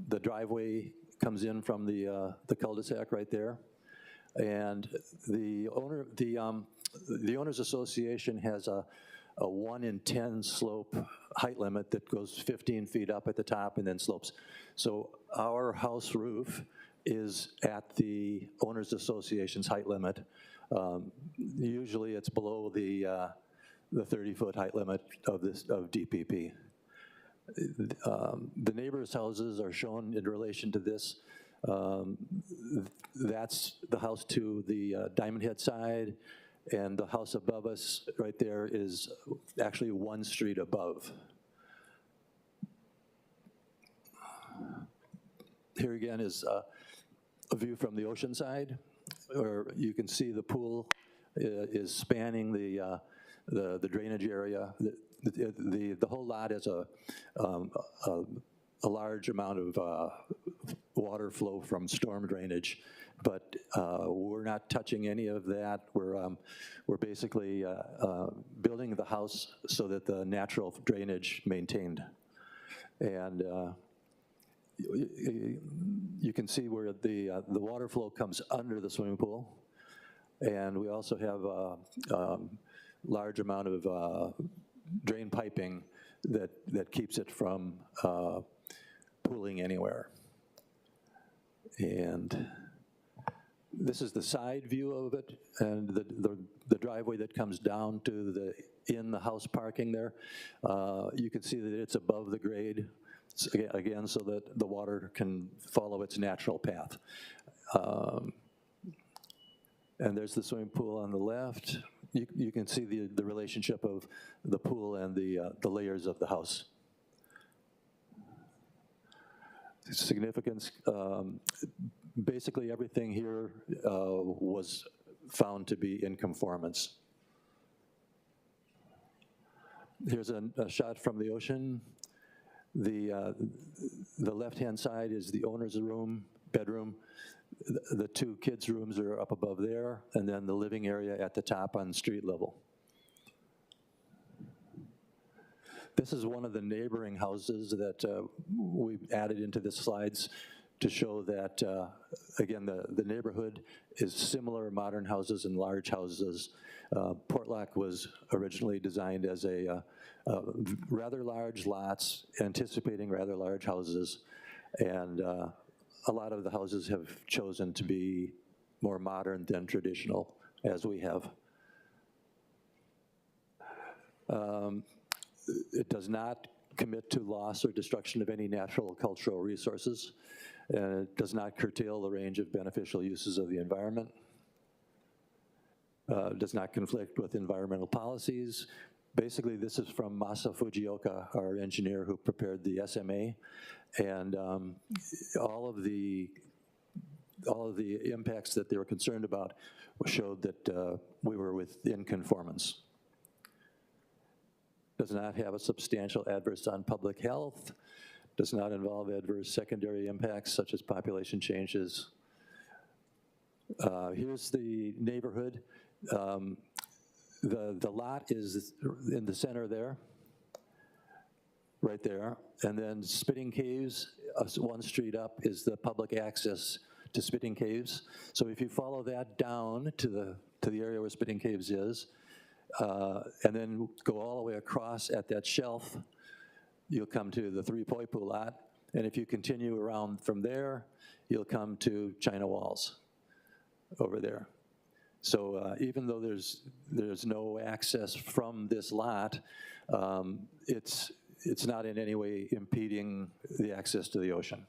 The driveway comes in from the cul-de-sac right there. And the owners association has a 1 in 10 slope height limit that goes 15 feet up at the top and then slopes. So our house roof is at the owners association's height limit. Usually it's below the 30-foot height limit of DPP. The neighbors' houses are shown in relation to this. That's the house to the Diamond Head side, and the house above us right there is actually one street above. Here again is a view from the ocean side, where you can see the pool is spanning the drainage area. The whole lot is a large amount of water flow from storm drainage, but we're not touching any of that. We're basically building the house so that the natural drainage maintained. And you can see where the water flow comes under the swimming pool, and we also have a large amount of drain piping that keeps it from pooling anywhere. And this is the side view of it, and the driveway that comes down to the in-the-house parking there. You can see that it's above the grade, again, so that the water can follow its natural path. And there's the swimming pool on the left. You can see the relationship of the pool and the layers of the house. Significance, basically everything here was found to be in conformance. Here's a shot from the ocean. The left-hand side is the owner's room, bedroom. The two kids' rooms are up above there, and then the living area at the top on street level. This is one of the neighboring houses that we've added into the slides to show that, again, the neighborhood is similar modern houses and large houses. Portlock was originally designed as a rather large lots, anticipating rather large houses, and a lot of the houses have chosen to be more modern than traditional, as we have. It does not commit to loss or destruction of any natural or cultural resources, and it does not curtail the range of beneficial uses of the environment. Does not conflict with environmental policies. Basically, this is from Masa Fujioka, our engineer who prepared the SMA, and all of the impacts that they were concerned about showed that we were within conformance. Does not have a substantial adverse on public health, does not involve adverse secondary impacts such as population changes Here's the neighborhood. The lot is in the center there, right there. And then Spitting Caves, one street up, is the public access to Spitting Caves. So if you follow that down to the area where Spitting Caves is, and then go all the way across at that shelf, you'll come to the Three Poipu lot. And if you continue around from there, you'll come to China Walls over there. So even though there's no access from this lot, it's not in any way impeding the access to the ocean.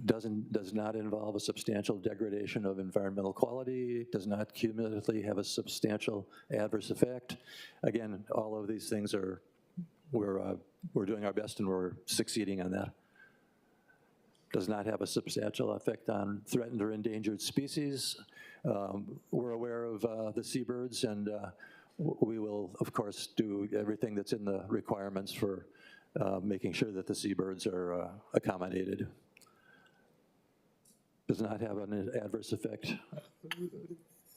Does not involve a substantial degradation of environmental quality, does not cumulatively have a substantial adverse effect. Again, all of these things we're doing our best and we're succeeding on that. Does not have a substantial effect on threatened or endangered species. We're aware of the seabirds, and we will, of course, do everything that's in the requirements for making sure that the seabirds are accommodated. Does not have an adverse effect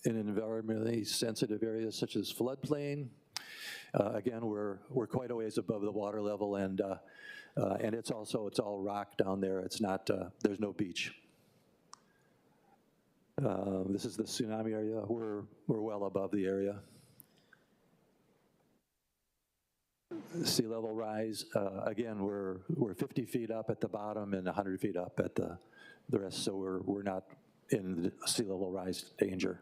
in environmentally sensitive areas such as floodplain. Again, we're quite a ways above the water level, and it's all rock down there. It's not, there's no beach. This is the tsunami area. We're well above the area. Sea level rise, again, we're 50 feet up at the bottom and 100 feet up at the rest, so we're not in the sea level rise danger.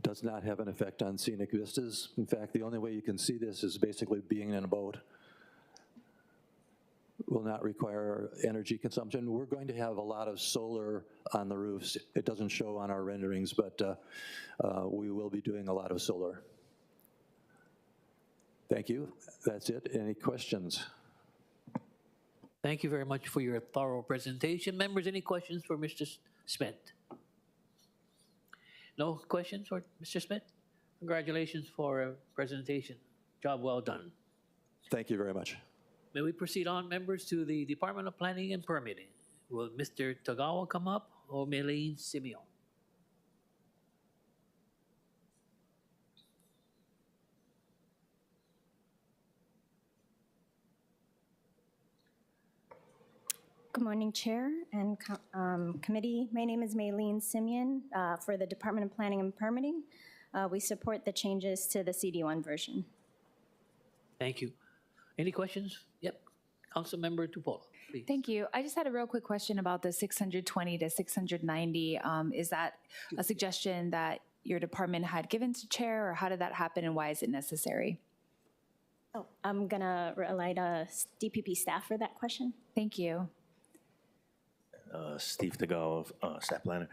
Does not have an effect on scenic vistas. In fact, the only way you can see this is basically being in a boat. Will not require energy consumption. We're going to have a lot of solar on the roofs. It doesn't show on our renderings, but we will be doing a lot of solar. Thank you. That's it. Any questions? Thank you very much for your thorough presentation. Members, any questions for Mr. Smith? No questions for Mr. Smith? Congratulations for a presentation. Job well done. Thank you very much. May we proceed on, members, to the Department of Planning and Permitting. Will Mr. Tagawa come up or Maylene Simeon? Good morning, Chair and committee. My name is Maylene Simeon for the Department of Planning and Permitting. We support the changes to the CD1 version. Thank you. Any questions? Yep. Councilmember Tupola, please. Thank you. I just had a real quick question about the 620 to 690. Is that a suggestion that your department had given to Chair, or how did that happen and why is it necessary? Oh, I'm gonna rely to DPP staff for that question. Thank you. Steve Tagawa, staff planner.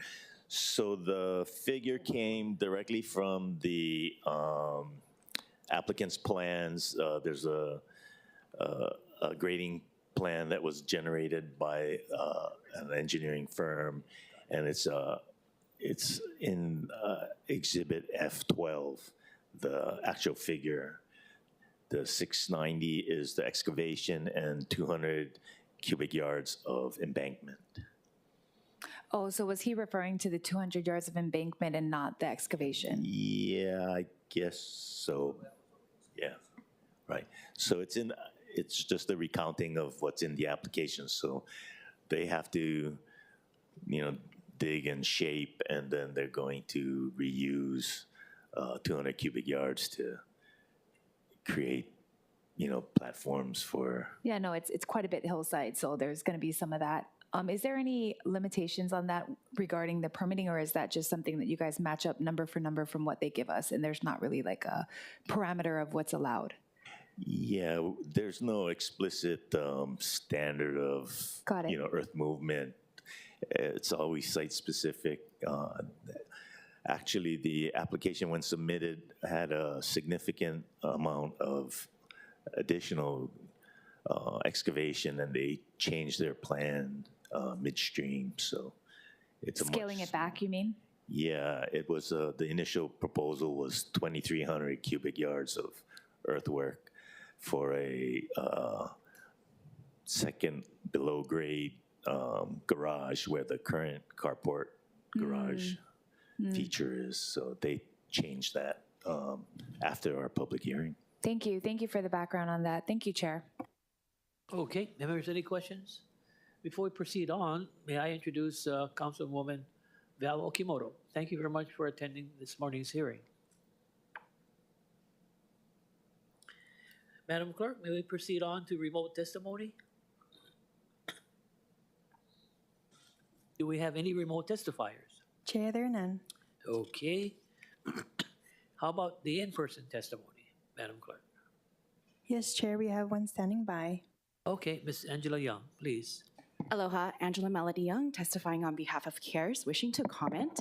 So the figure came directly from the applicant's plans. There's a grading plan that was generated by an engineering firm, and it's in Exhibit F12, the actual figure. The 690 is the excavation and 200 cubic yards of embankment. Oh, so was he referring to the 200 yards of embankment and not the excavation? Yeah, I guess so. Yeah, right. So it's just a recounting of what's in the application. So they have to, dig and shape, and then they're going to reuse 200 cubic yards to create, platforms for. Yeah, no, it's quite a bit hillside, so there's going to be some of that. Is there any limitations on that regarding the permitting, or is that just something that you guys match up number for number from what they give us, and there's not really like a parameter of what's allowed? Yeah, there's no explicit standard of, earth movement. It's always site-specific. Actually, the application, when submitted, had a significant amount of additional excavation, and they changed their plan midstream. So it's scaling it back, you mean? Yeah, it was the initial proposal was 2,300 cubic yards of earthwork for a second below grade garage where the current carport garage feature is. So they changed that after our public hearing. Thank you. Thank you for the background on that. Thank you, Chair. Okay, members, any questions? Before we proceed on, may I introduce Councilwoman Val Okimoto. Thank you very much for attending this morning's hearing. Madam Clerk, may we proceed on to remote testimony? Do we have any remote testifiers? Chair, there are none. Okay. How about the in-person testimony, Madam Clerk? Yes, Chair, we have one standing by. Okay, Ms. Angela Young, please. Aloha, Angela Melody Young, testifying on behalf of CARES, wishing to comment.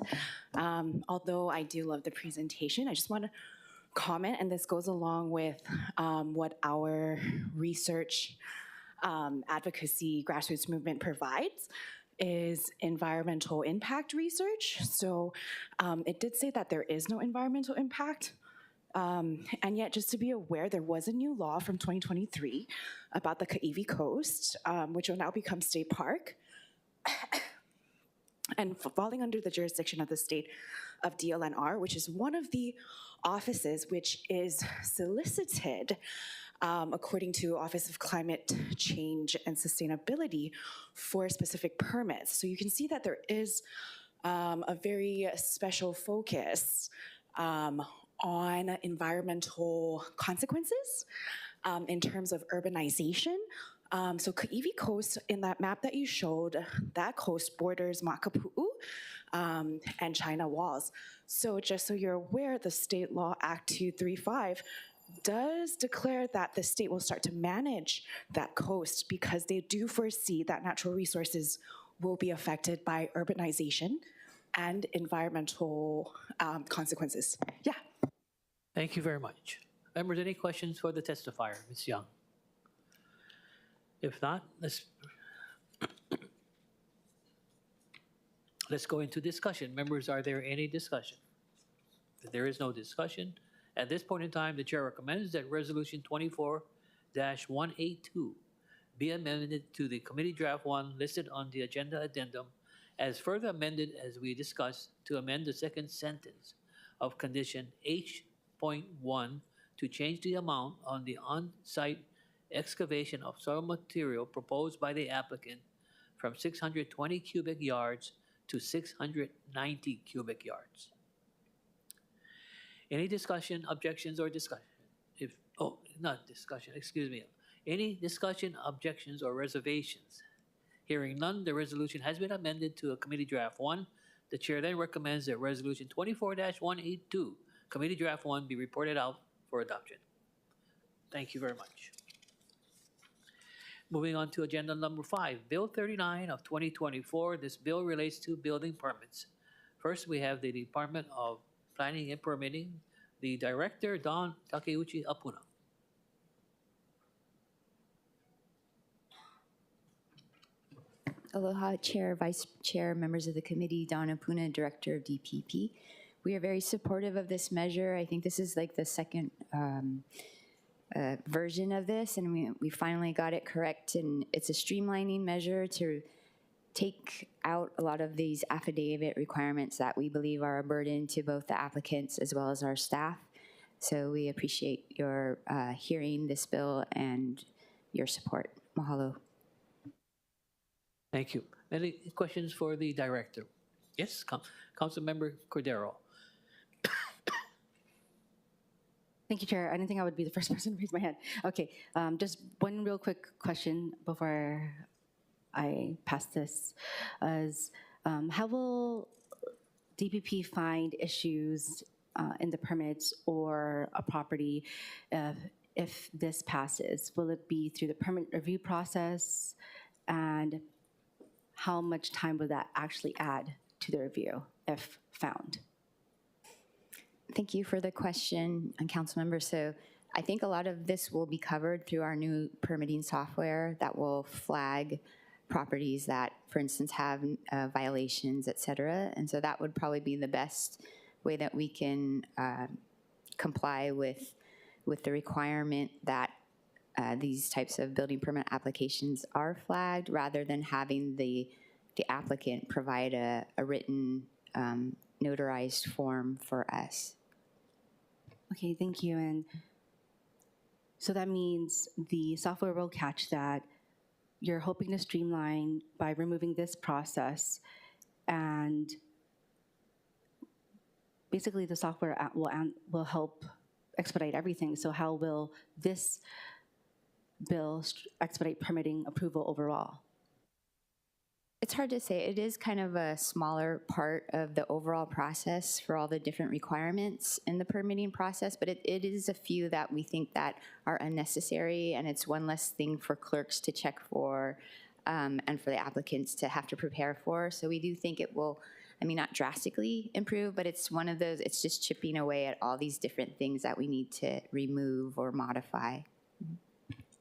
Although I do love the presentation, I just want to comment, and this goes along with what our research advocacy grassroots movement provides, is environmental impact research. So it did say that there is no environmental impact. And yet, just to be aware, there was a new law from 2023 about the Kaiwi Coast, which will now become state park, and falling under the jurisdiction of the state of DLNR, which is one of the offices which is solicited, according to Office of Climate Change and Sustainability, for specific permits. So you can see that there is a very special focus on environmental consequences in terms of urbanization. So Kaiwi Coast, in that map that you showed, that coast borders Makapu'u and China Walls. So just so you're aware, the State Law Act 235 does declare that the state will start to manage that coast because they do foresee that natural resources will be affected by urbanization and environmental consequences. Yeah. Thank you very much. Members, any questions for the testifier, Ms. Young? If not, let's go into discussion. Members, are there any discussion? If there is no discussion, at this point in time, the chair recommends that Resolution 24-182 be amended to the committee draft 1 listed on the agenda addendum as further amended as we discussed to amend the second sentence of condition H.1 to change the amount on the on-site excavation of soil material proposed by the applicant from 620 cubic yards to 690 cubic yards. Any discussion, objections, or discussion? Not discussion, excuse me. Any discussion, objections, or reservations? Hearing none, the resolution has been amended to a committee draft 1. The chair then recommends that Resolution 24-182, committee draft 1, be reported out for adoption. Thank you very much. Moving on to agenda number 5, Bill 39 of 2024. This bill relates to building permits. First, we have the Department of Planning and Permitting, the Director, Don Takeuchi Apuna. Aloha, Chair, Vice Chair, members of the committee, Don Apuna, Director of DPP. We are very supportive of this measure. I think this is like the second version of this, and we finally got it correct. And it's a streamlining measure to take out a lot of these affidavit requirements that we believe are a burden to both the applicants as well as our staff. So we appreciate your hearing this bill and your support. Mahalo. Thank you. Any questions for the director? Yes, Councilmember Cordero. Thank you, Chair. I didn't think I would be the first person to raise my hand. Okay, just one real quick question before I pass this. How will DPP find issues in the permits or a property if this passes? Will it be through the permit review process? And how much time would that actually add to the review if found? Thank you for the question, Councilmember. So I think a lot of this will be covered through our new permitting software that will flag properties that, for instance, have violations, et cetera. And so that would probably be the best way that we can comply with the requirement that these types of building permit applications are flagged, rather than having the applicant provide a written notarized form for us. Okay, thank you. And so that means the software will catch that. You're hoping to streamline by removing this process, and basically the software will help expedite everything. So how will this bill expedite permitting approval overall? It's hard to say. It is kind of a smaller part of the overall process for all the different requirements in the permitting process, but it is a few that we think that are unnecessary, and it's one less thing for clerks to check for and for the applicants to have to prepare for. So we do think it will, I mean, not drastically improve, but it's one of those, it's just chipping away at all these different things that we need to remove or modify.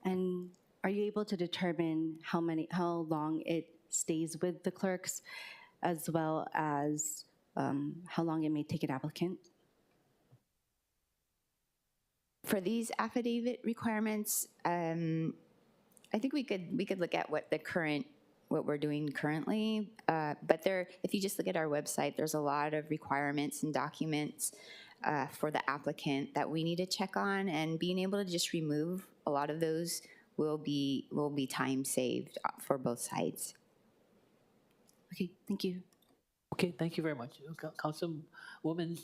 And are you able to determine how long it stays with the clerks, as well as how long it may take an applicant? For these affidavit requirements, I think we could look at what we're doing currently, but if you just look at our website, there's a lot of requirements and documents for the applicant that we need to check on, and being able to just remove a lot of those will be time saved for both sides. Okay, thank you. Okay, thank you very much. Councilwoman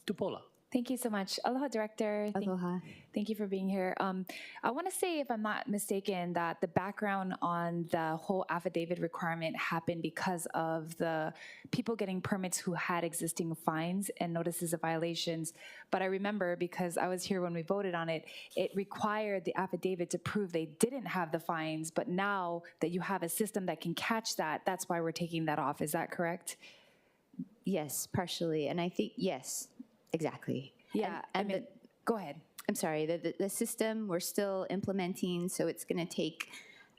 Tupola. Thank you so much. Aloha, Director. Aloha. Thank you for being here. I want to say, if I'm not mistaken, that the background on the whole affidavit requirement happened because of the people getting permits who had existing fines and notices of violations. But I remember, because I was here when we voted on it, it required the affidavit to prove they didn't have the fines. But now that you have a system that can catch that, that's why we're taking that off. Is that correct? Yes, partially. And I think, yes. Exactly. Yeah, and go ahead. I'm sorry, the system we're still implementing, so it's going to take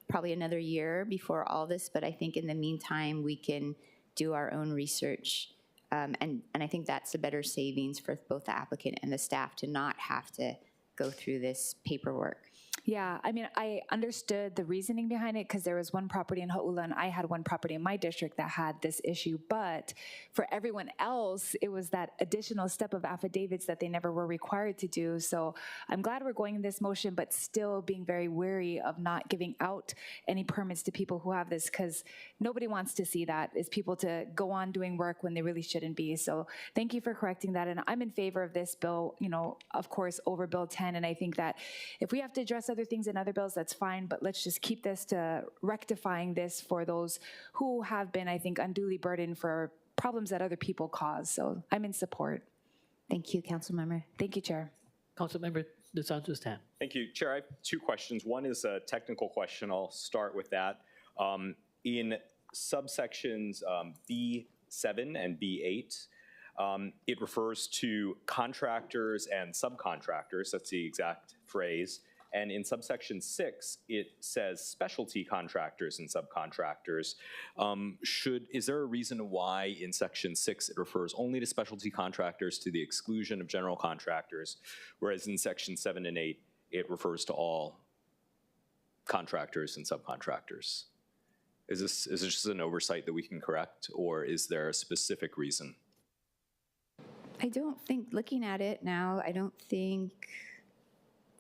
probably another year before all this, but I think in the meantime we can do our own research, and I think that's a better savings for both the applicant and the staff to not have to go through this paperwork. Yeah, I mean, I understood the reasoning behind it because there was one property in Hau'ula and I had one property in my district that had this issue. But for everyone else, it was that additional step of affidavits that they never were required to do. So I'm glad we're going in this motion, but still being very wary of not giving out any permits to people who have this, because nobody wants to see that, is people to go on doing work when they really shouldn't be. So thank you for correcting that. And I'm in favor of this bill, you know, of course, over Bill 10. And I think that if we have to address other things in other bills, that's fine, but let's just keep this to rectifying this for those who have been, I think, unduly burdened for problems that other people cause. So I'm in support. Thank you, Councilmember. Thank you, Chair. Councilmember DeSantos-Tan. Thank you, Chair. I have two questions. One is a technical question. I'll start with that. In subsections B7 and B8, it refers to contractors and subcontractors. That's the exact phrase. And in subsection 6, it says specialty contractors and subcontractors. Is there a reason why in section 6 it refers only to specialty contractors to the exclusion of general contractors, whereas in section 7 and 8 it refers to all contractors and subcontractors? Is this just an oversight that we can correct, or is there a specific reason? I don't think, looking at it now, I don't think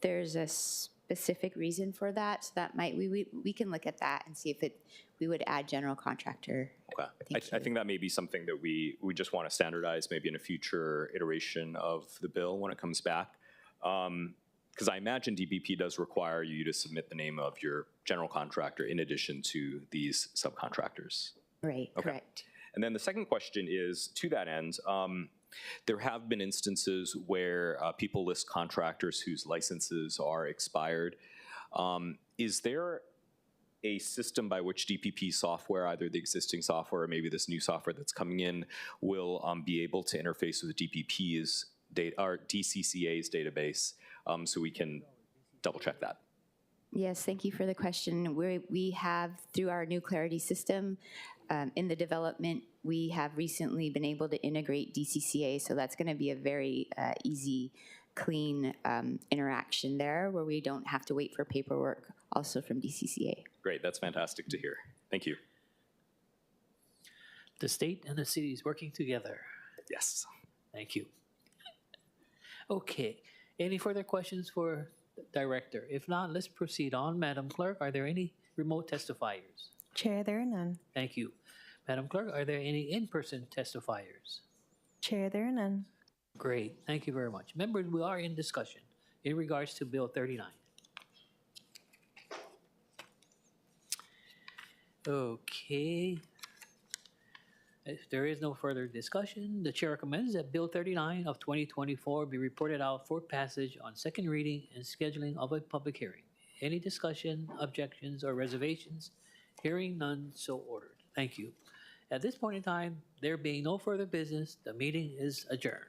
there's a specific reason for that. So that might, we can look at that and see if we would add general contractor. Okay. I think that may be something that we just want to standardize maybe in a future iteration of the bill when it comes back. Because I imagine DPP does require you to submit the name of your general contractor in addition to these subcontractors. Right, okay. Correct. And then the second question is, to that end, there have been instances where people list contractors whose licenses are expired. Is there a system by which DPP software, either the existing software or maybe this new software that's coming in, will be able to interface with DPP's or DCCA's database so we can double check that? Yes, thank you for the question. We have, through our new Clarity system, in the development, we have recently been able to integrate DCCA, so that's going to be a very easy clean interaction there where we don't have to wait for paperwork also from DCCA. Great, that's fantastic to hear. Thank you. The state and the city is working together. Yes. Thank you. Okay, any further questions for the director? If not, let's proceed on. Madam Clerk, are there any remote testifiers? Chair, there are none. Thank you. Madam Clerk, are there any in-person testifiers? Chair, there are none. Great, thank you very much. Members, we are in discussion in regards to Bill 39. Okay. If there is no further discussion, the chair recommends that Bill 39 of 2024 be reported out for passage on second reading and scheduling of a public hearing. Any discussion, objections, or reservations? Hearing none, so ordered. Thank you. At this point in time, there being no further business, the meeting is adjourned.